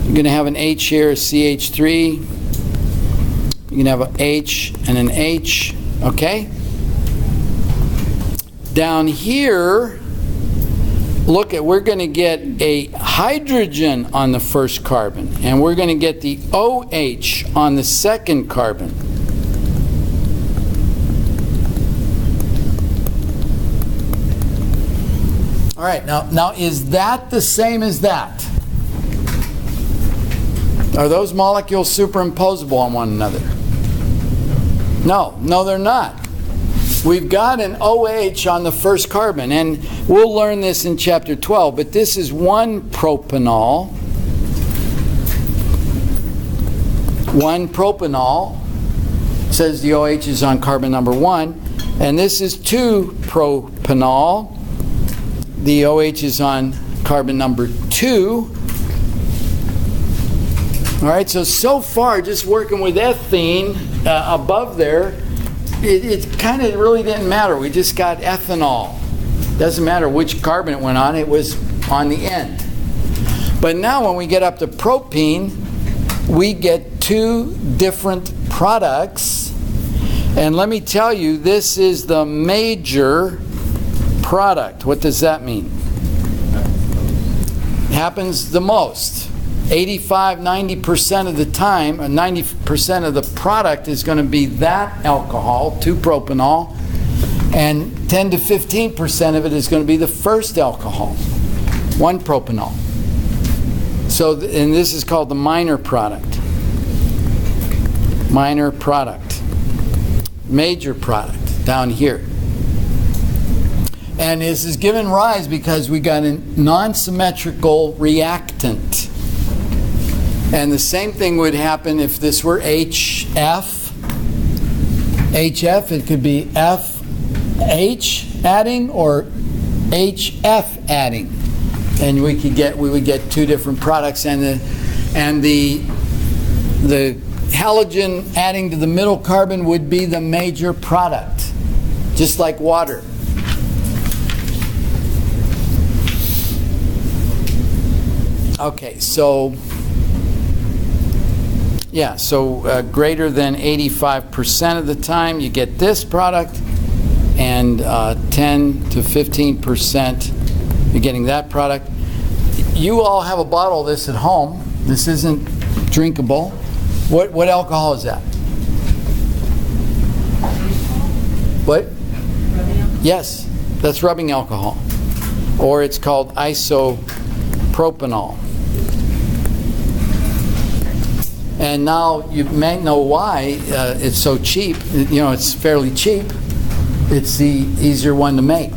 you're going to have an H here, a CH3. You're going to have an H and an H, okay? Down here, we're going to get a hydrogen on the first carbon, and we're going to get the OH on the second carbon. All right, now is that the same as that? Are those molecules superimposable on one another? No, they're not. We've got an OH on the first carbon, and we'll learn this in chapter 12, but this is one propanol. One propanol says the OH is on carbon number 1, and this is 2 propanol. The OH is on carbon number 2. All right, so far, just working with ethene above there, it kind of really didn't matter. We just got ethanol. Doesn't matter which carbon it went on, it was on the end. But now when we get up to propene, we get 2 different products. And let me tell you, this is the major product. What does that mean? Happens the most. 85-90% of the time, 90% of the product is going to be that alcohol, 2-propanol, and 10 to 15% of it is going to be the first alcohol, 1-propanol. So, and this is called the minor product. Minor product. Major product down here. And this is given rise because we got a non-symmetrical reactant. And the same thing would happen if this were HF. HF, it could be FH adding or HF adding. And we would get 2 different products, and the halogen adding to the middle carbon would be the major product, just like water. Okay, so yeah, so greater than 85% of the time you get this product, and 10 to 15% you're getting that product. You all have a bottle of this at home. This isn't drinkable. What alcohol is that? What? Yes, that's rubbing alcohol. Or it's called isopropanol. And now you may know why it's so cheap. You know, it's fairly cheap. It's the easier one to make.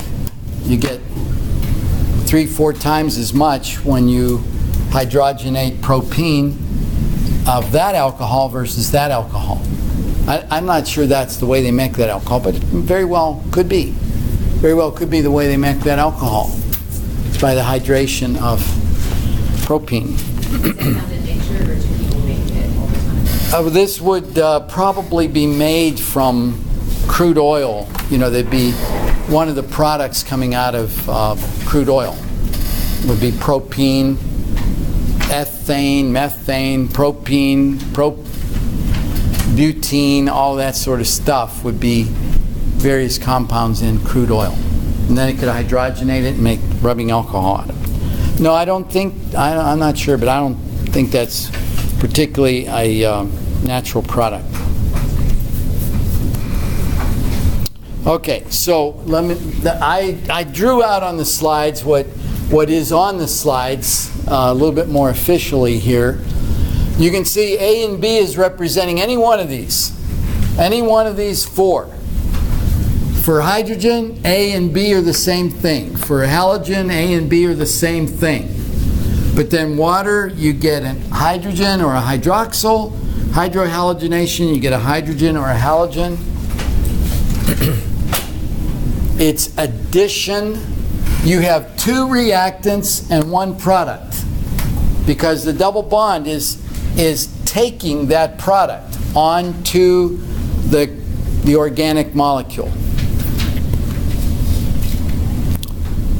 You get 3-4 times as much when you hydrogenate propene of that alcohol versus that alcohol. I'm not sure that's the way they make that alcohol, but it very well could be. Very well could be the way they make that alcohol. It's by the hydration of propene. This would probably be made from crude oil. You know, they'd be one of the products coming out of crude oil. Would be propene, ethane, methane, propene, butene, all that sort of stuff would be various compounds in crude oil. And then it could hydrogenate it and make rubbing alcohol out of it. No, I don't think, I'm not sure, but I don't think that's particularly a natural product. Okay, so I drew out on the slides what is on the slides a little bit more officially here. You can see A and B is representing any one of these four. For hydrogen, A and B are the same thing. For halogen, A and B are the same thing. But then water, you get a hydrogen or a hydroxyl. Hydrohalogenation, you get a hydrogen or a halogen. It's addition. You have two reactants and one product, because the double bond is taking that product onto the organic molecule.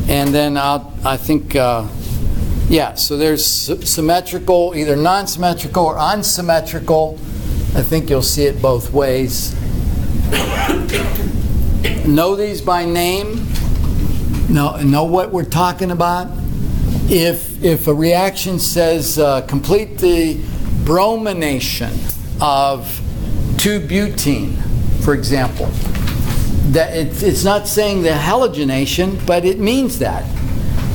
And then I think, so there's symmetrical, either non-symmetrical or unsymmetrical. I think you'll see it both ways. Know these by name. Know what we're talking about. If a reaction says complete the bromination of 2-butene, for example, that it's not saying the halogenation, but it means that.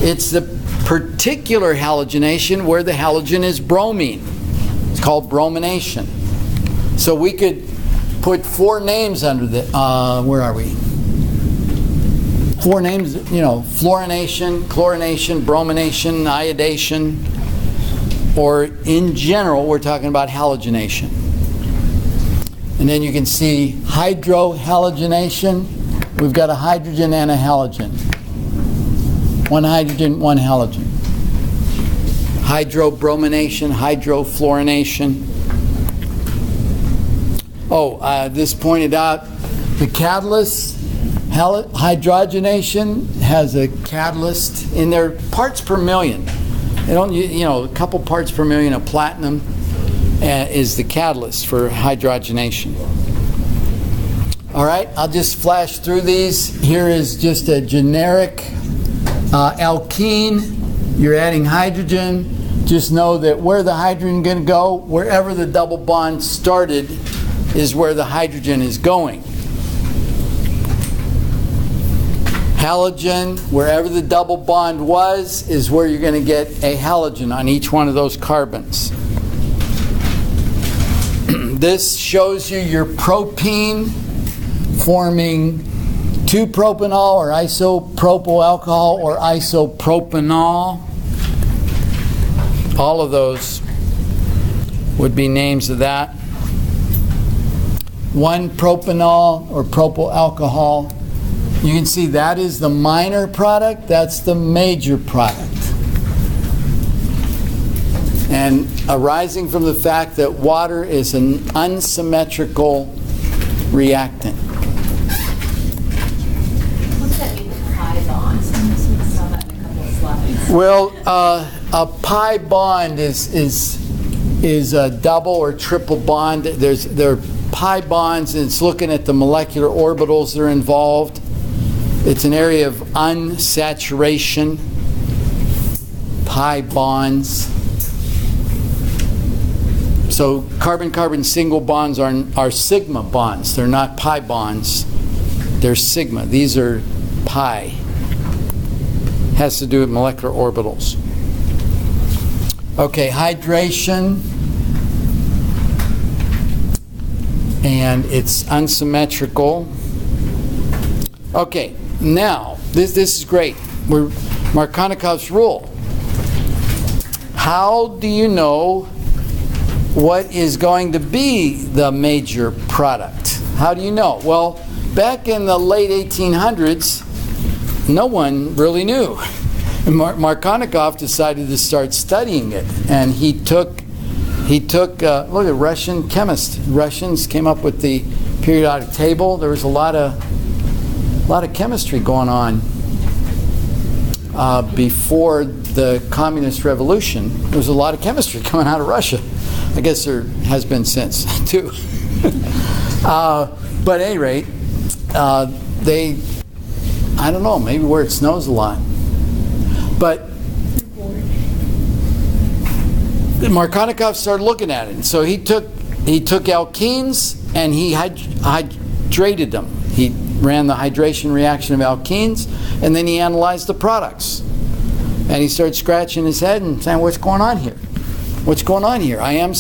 It's the particular halogenation where the halogen is bromine. It's called bromination. So we could put four names under the, where are we? Four names, fluorination, chlorination, bromination, iodation, or in general, we're talking about halogenation. And then you can see hydrohalogenation. We've got a hydrogen and a halogen. One hydrogen, one halogen. Hydrobromination, hydrofluorination. This pointed out the catalyst. Hydrogenation has a catalyst in their parts per million. They don't, a couple parts per million of platinum is the catalyst for hydrogenation. All right, I'll just flash through these. Here is just a generic alkene. You're adding hydrogen. Just know that where the hydrogen is going to go, wherever the double bond started, is where the hydrogen is going. Halogen, wherever the double bond was, is where you're going to get a halogen on each one of those carbons. This shows you your propene forming 2-propanol or isopropyl alcohol or isopropanol. All of those would be names of that. 1-propanol or propyl alcohol. You can see that is the minor product, that's the major product. And arising from the fact that water is an unsymmetrical reactant. What's that mean with pi bonds? I saw that in a couple of slides. Well, a pi bond is a double or triple bond. There are pi bonds, and it's looking at the molecular orbitals that are involved. It's an area of unsaturation, pi bonds. So carbon-carbon single bonds are sigma bonds. They're not pi bonds. They're sigma. These are pi. Has to do with molecular orbitals. Okay, hydration. And it's unsymmetrical. Okay. Now, this is great. We're Markovnikov's rule. How do you know what is going to be the major product? How do you know? Well, back in the late 1800s, no one really knew. Markovnikov decided to start studying it, and he took look at Russian chemists. Russians came up with the periodic table. There was a lot of chemistry going on before the communist revolution. There was a lot of chemistry coming out of Russia. I guess there has been since too. But at any rate, they I don't know, maybe where it snows a lot. But Markovnikov started looking at it. And so he took alkenes and he hydrated them. He ran the hydration reaction of alkenes, and then he analyzed the products. And he started scratching his head and saying, what's going on here? What's going on here? I'm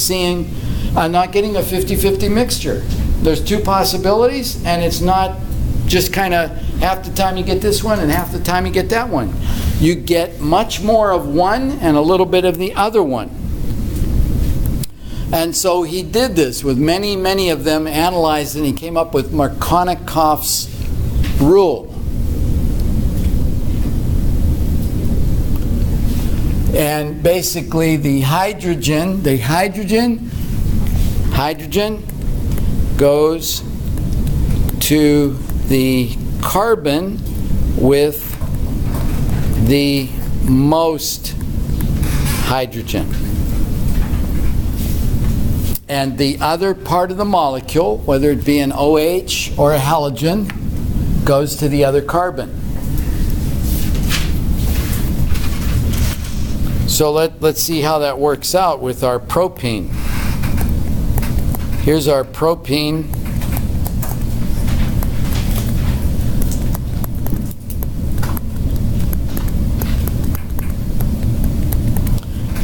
not getting a 50-50 mixture. There's two possibilities, and it's not just kind of half the time you get this one and half the time you get that one. You get much more of one and a little bit of the other one. And so he did this with many, many of them, analyzed, and he came up with Markovnikov's rule. And basically the hydrogen goes to the carbon with the most hydrogen. And the other part of the molecule, whether it be an OH or a halogen, goes to the other carbon. So let's see how that works out with our propene. Here's our propene.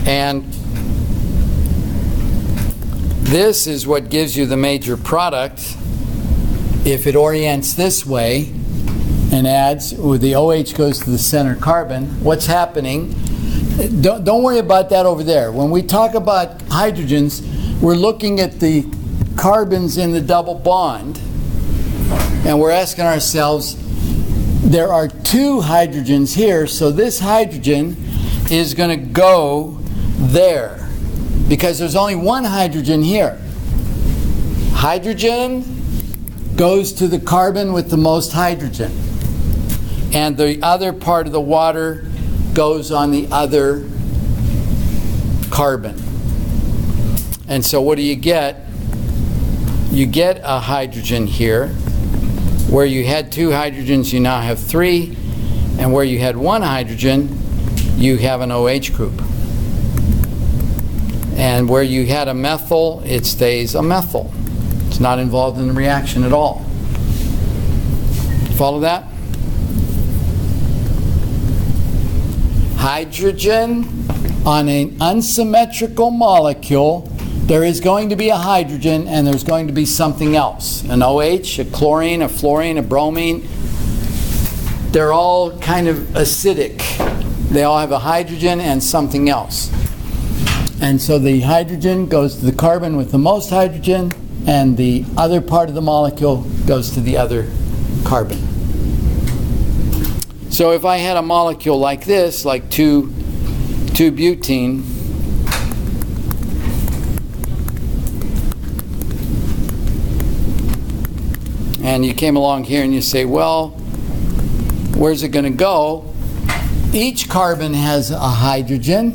And this is what gives you the major product. If it orients this way and adds, or the OH goes to the center carbon, what's happening? Don't worry about that over there. When we talk about hydrogens, we're looking at the carbons in the double bond, and we're asking ourselves, there are two hydrogens here, so this hydrogen is going to go there, because there's only one hydrogen here. Hydrogen goes to the carbon with the most hydrogen, and the other part of the water goes on the other carbon. And so what do you get? You get a hydrogen here. Where you had two hydrogens, you now have three. And where you had one hydrogen, you have an OH group. And where you had a methyl, it stays a methyl. It's not involved in the reaction at all. Follow that? Hydrogen on an unsymmetrical molecule, there is going to be a hydrogen and there's going to be something else. An OH, a chlorine, a fluorine, a bromine. They're all kind of acidic. They all have a hydrogen and something else. And so the hydrogen goes to the carbon with the most hydrogen, and the other part of the molecule goes to the other carbon. So if I had a molecule like this, like 2-butene, and you came along here and you say, well, where's it going to go? Each carbon has a hydrogen,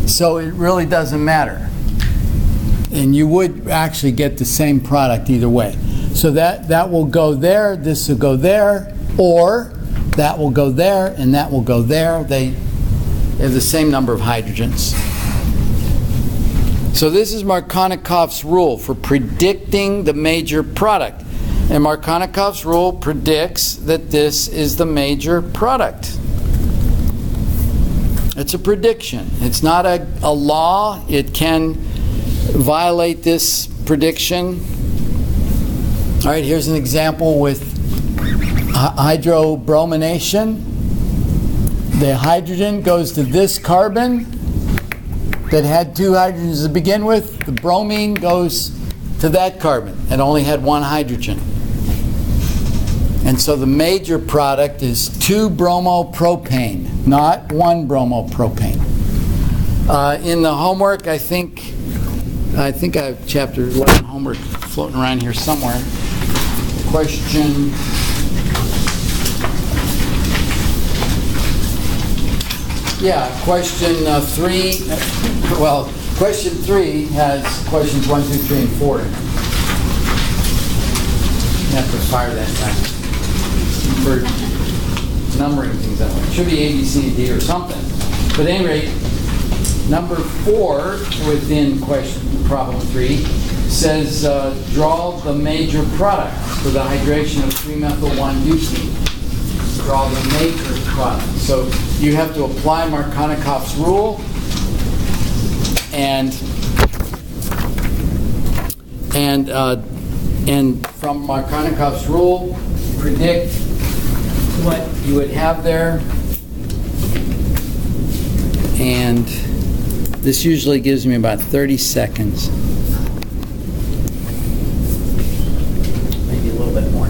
so it really doesn't matter. And you would actually get the same product either way. So that will go there, this will go there, or that will go there, and that will go there. They have the same number of hydrogens. So this is Markovnikov's rule for predicting the major product. And Markovnikov's rule predicts that this is the major product. It's a prediction. It's not a law. It can violate this prediction. All right, here's an example with hydrobromination. The hydrogen goes to this carbon that had two hydrogens to begin with. The bromine goes to that carbon. It only had one hydrogen. And so the major product is 2-bromopropane, not 1-bromopropane. In the homework, I think I have chapter 11 homework floating around here somewhere. Question. Yeah, question 3. Well, question 3 has questions 1, 2, 3, and 4 in it. You have to fire that time. numbering things that way. It should be A, B, C, D or something. But at any rate, number 4 within problem 3 says draw the major product for the hydration of 3-methyl-1-butene. Draw the major product. So you have to apply Markovnikov's rule and from Markovnikov's rule, predict what you would have there. And this usually gives me about 30 seconds. Maybe a little bit more.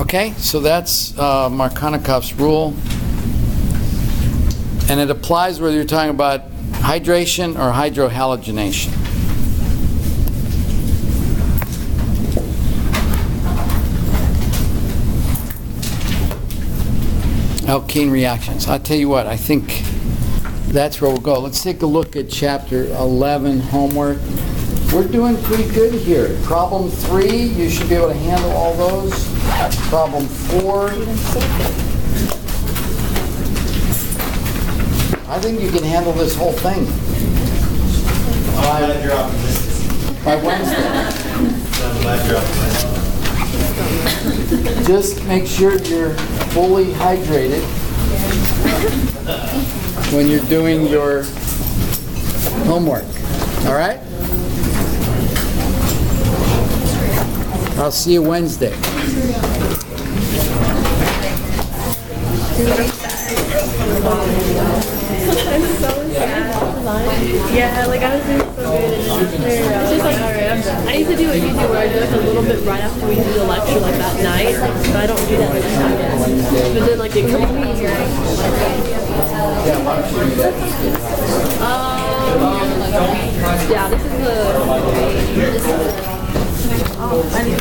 Okay, so that's Markovnikov's rule. And it applies whether you're talking about hydration or hydrohalogenation. Alkene reactions. I'll tell you what, I think that's where we'll go. Let's take a look at chapter 11, homework. We're doing pretty good here. Problem 3, you should be able to handle all those. Problem 4. I think you can handle this whole thing by Wednesday. Just make sure you're fully hydrated when you're doing your homework. All right? I'll see you Wednesday. I'm so sad. Yeah, like I was doing so good and then it's just like, alright, I'm done. I used to do what you do where I do like a little bit right after we do the lecture like that night, but I don't do that the next time. But then like it comes me here. Yeah, this is I need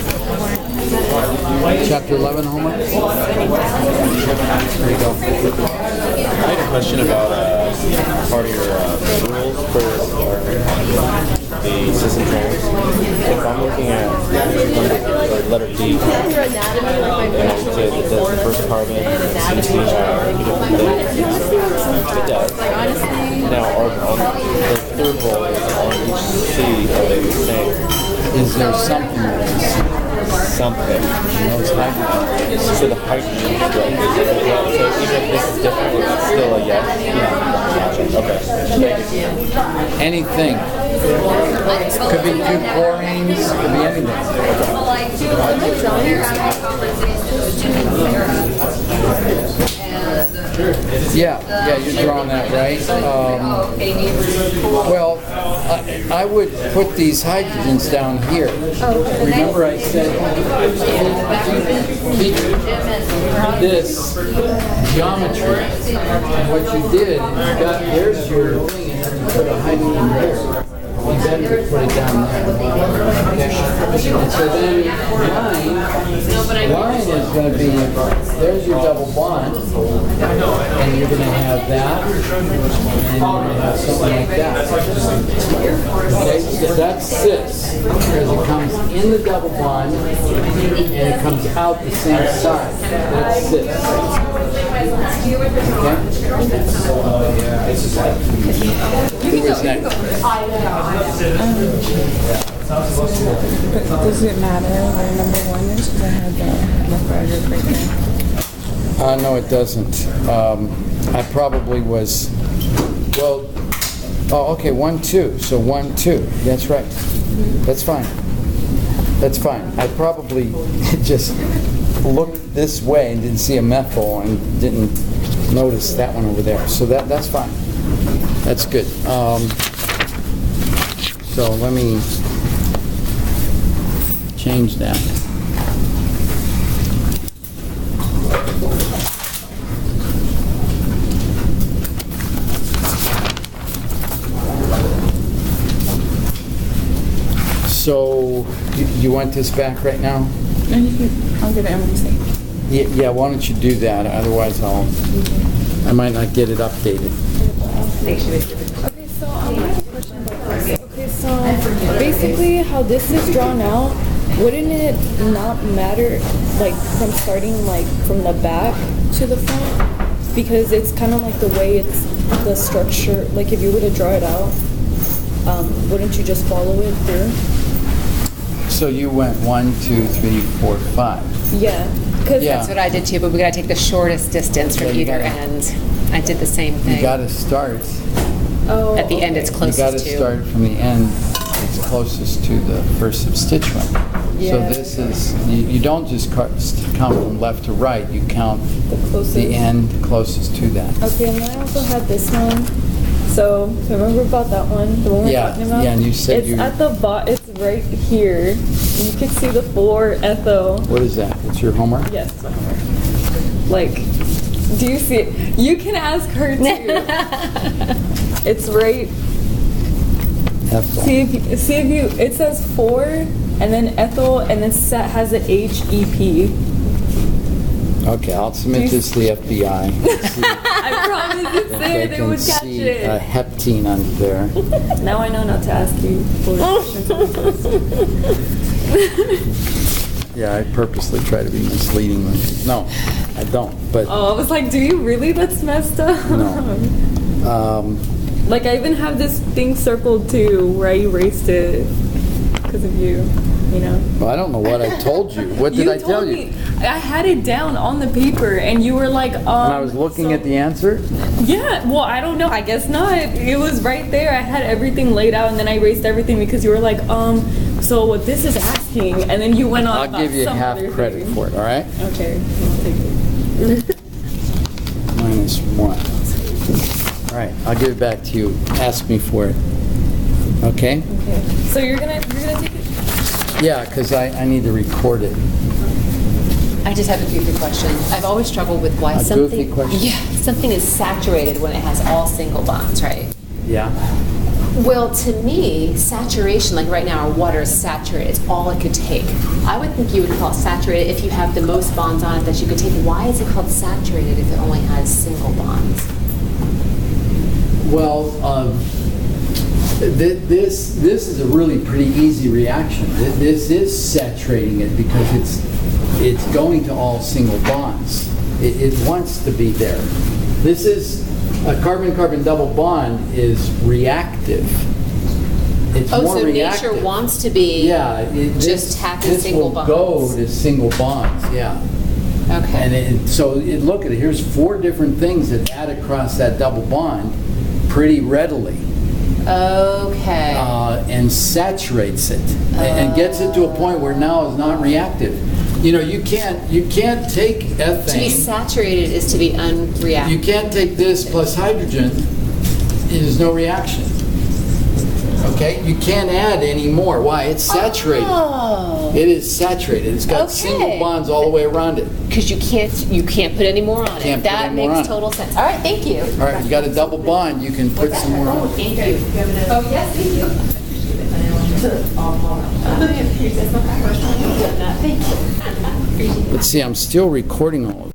Chapter 11 homework? There you go. I had a question about part of your rules for the system trends. If I'm looking at letter D, and it says the first carbon seems to have two different things. It does. Now, on the third roll is on each C, are they the same? Is there something that's something? it's hydrogen? So the hydrogen is right. So even if this is different, it's still a yes? Yeah. Gotcha. Okay. Anything. Could be 2 chlorines, could be anything. Yeah, you're drawing that right. Well, I would put these hydrogens down here. Remember I said keep this geometry. And what you did, there's your thing, and then you put a hydrogen there. You better put it down there. Okay. And so then line is going to be, there's your double bond, and you're going to have that, and you're going to have something like that. Okay, so that's cis, because it comes in the double bond, and it comes out the same side. That's cis. Okay? Who is next? Does it matter where number 1 is? Because I had the project right there. No, it doesn't. I probably was, well, oh, okay, 1, 2. So 1, 2. That's right. That's fine. That's fine. I probably just looked this way and didn't see a methyl and didn't notice that one over there. So that's fine. That's good. So let me change that. So, you want this back right now? I'll get it MDC. Yeah, why don't you do that? Otherwise, I might not get it updated. Okay, so I have a question about this. Okay, so basically how this is drawn out wouldn't it not matter, like, from starting, like, from the back to the front? Because it's kind of like the way it's, the structure, like, if you were to draw it out, wouldn't you just follow it through? So you went 1, 2, 3, 4, 5. Yeah. Cause Yeah. That's what I did too, but we gotta take the shortest distance from Yeah, you either gotta- end. I did the same thing. You got to start. Oh, At the end, it's You closest got to to. start from the end. It's closest to the first substituent. Yeah. So this is, you don't just count from left to right. You count the closest. the end closest to that. Okay, and then I also had this one. So remember about that one, the one we're Yeah, talking about? yeah, and you said it's at the bottom. It's right here. You can see the 4 ethyl. What is that? It's your homework? Yes, it's my homework. Like, do you see it? You can ask her too. It's right. Ethyl. See if you. It says 4, and then ethyl, and then set has an HEP. Okay, I'll submit this to the FBI. See I promise it's if there. They can would catch see it. a heptene under there. Now I know not to ask you for questions. Yeah, I purposely try to be misleading. No, I don't. But Oh, I was like, do you really? That's messed up. no. Like, I even have this thing circled too, where I erased it because of you, you know? Well, I don't know what I told you. What did I tell told you? me. I had it down on the paper, and you were like, And I was looking at the answer? Yeah, well, I don't know. I guess not. It was right there. I had everything laid out, and then I erased everything because you were like, so what this is asking, and then you went on I'll about give you some half other credit thing. for it, all right? Okay, I'll take it. -1. All right, I'll give it back to you. Ask me for it. Okay? Okay. So you're gonna take it? Yeah, because I need to record it. I just have a goofy question. I've always struggled with why A something. goofy question? Yeah, something is saturated when it has all single bonds, right? Yeah. Well, to me, saturation, like right now, our water is saturated. It's all it could take. I would think you would call it saturated if you have the most bonds on it that you could take. Why is it called saturated if it only has single bonds? Well, this is a really pretty easy reaction. This is saturating it because it's going to all single bonds. It wants to be there. This is a carbon-carbon double bond is reactive. It's Oh, more so reactive. nature wants to be Yeah, just having single bonds. This will go to single bonds. Yeah. Okay. And look at it. Here's 4 different things that add across that double bond pretty readily. Okay. And saturates it and gets it to a point where now it's not reactive. You know, you can't take ethane. To be saturated is to be unreactive. You can't take this plus hydrogen. There's no reaction. Okay, you can't add any more. Why? It's saturated. Oh. It is saturated. It's got Okay. single bonds all the way around it. Because you can't put any more on Can't it. put That any more makes on it. total sense. All right, thank you. All right, you got a double bond. You can put some more on. Thank you. Oh, yes, thank you. But see, I'm still recording all of it.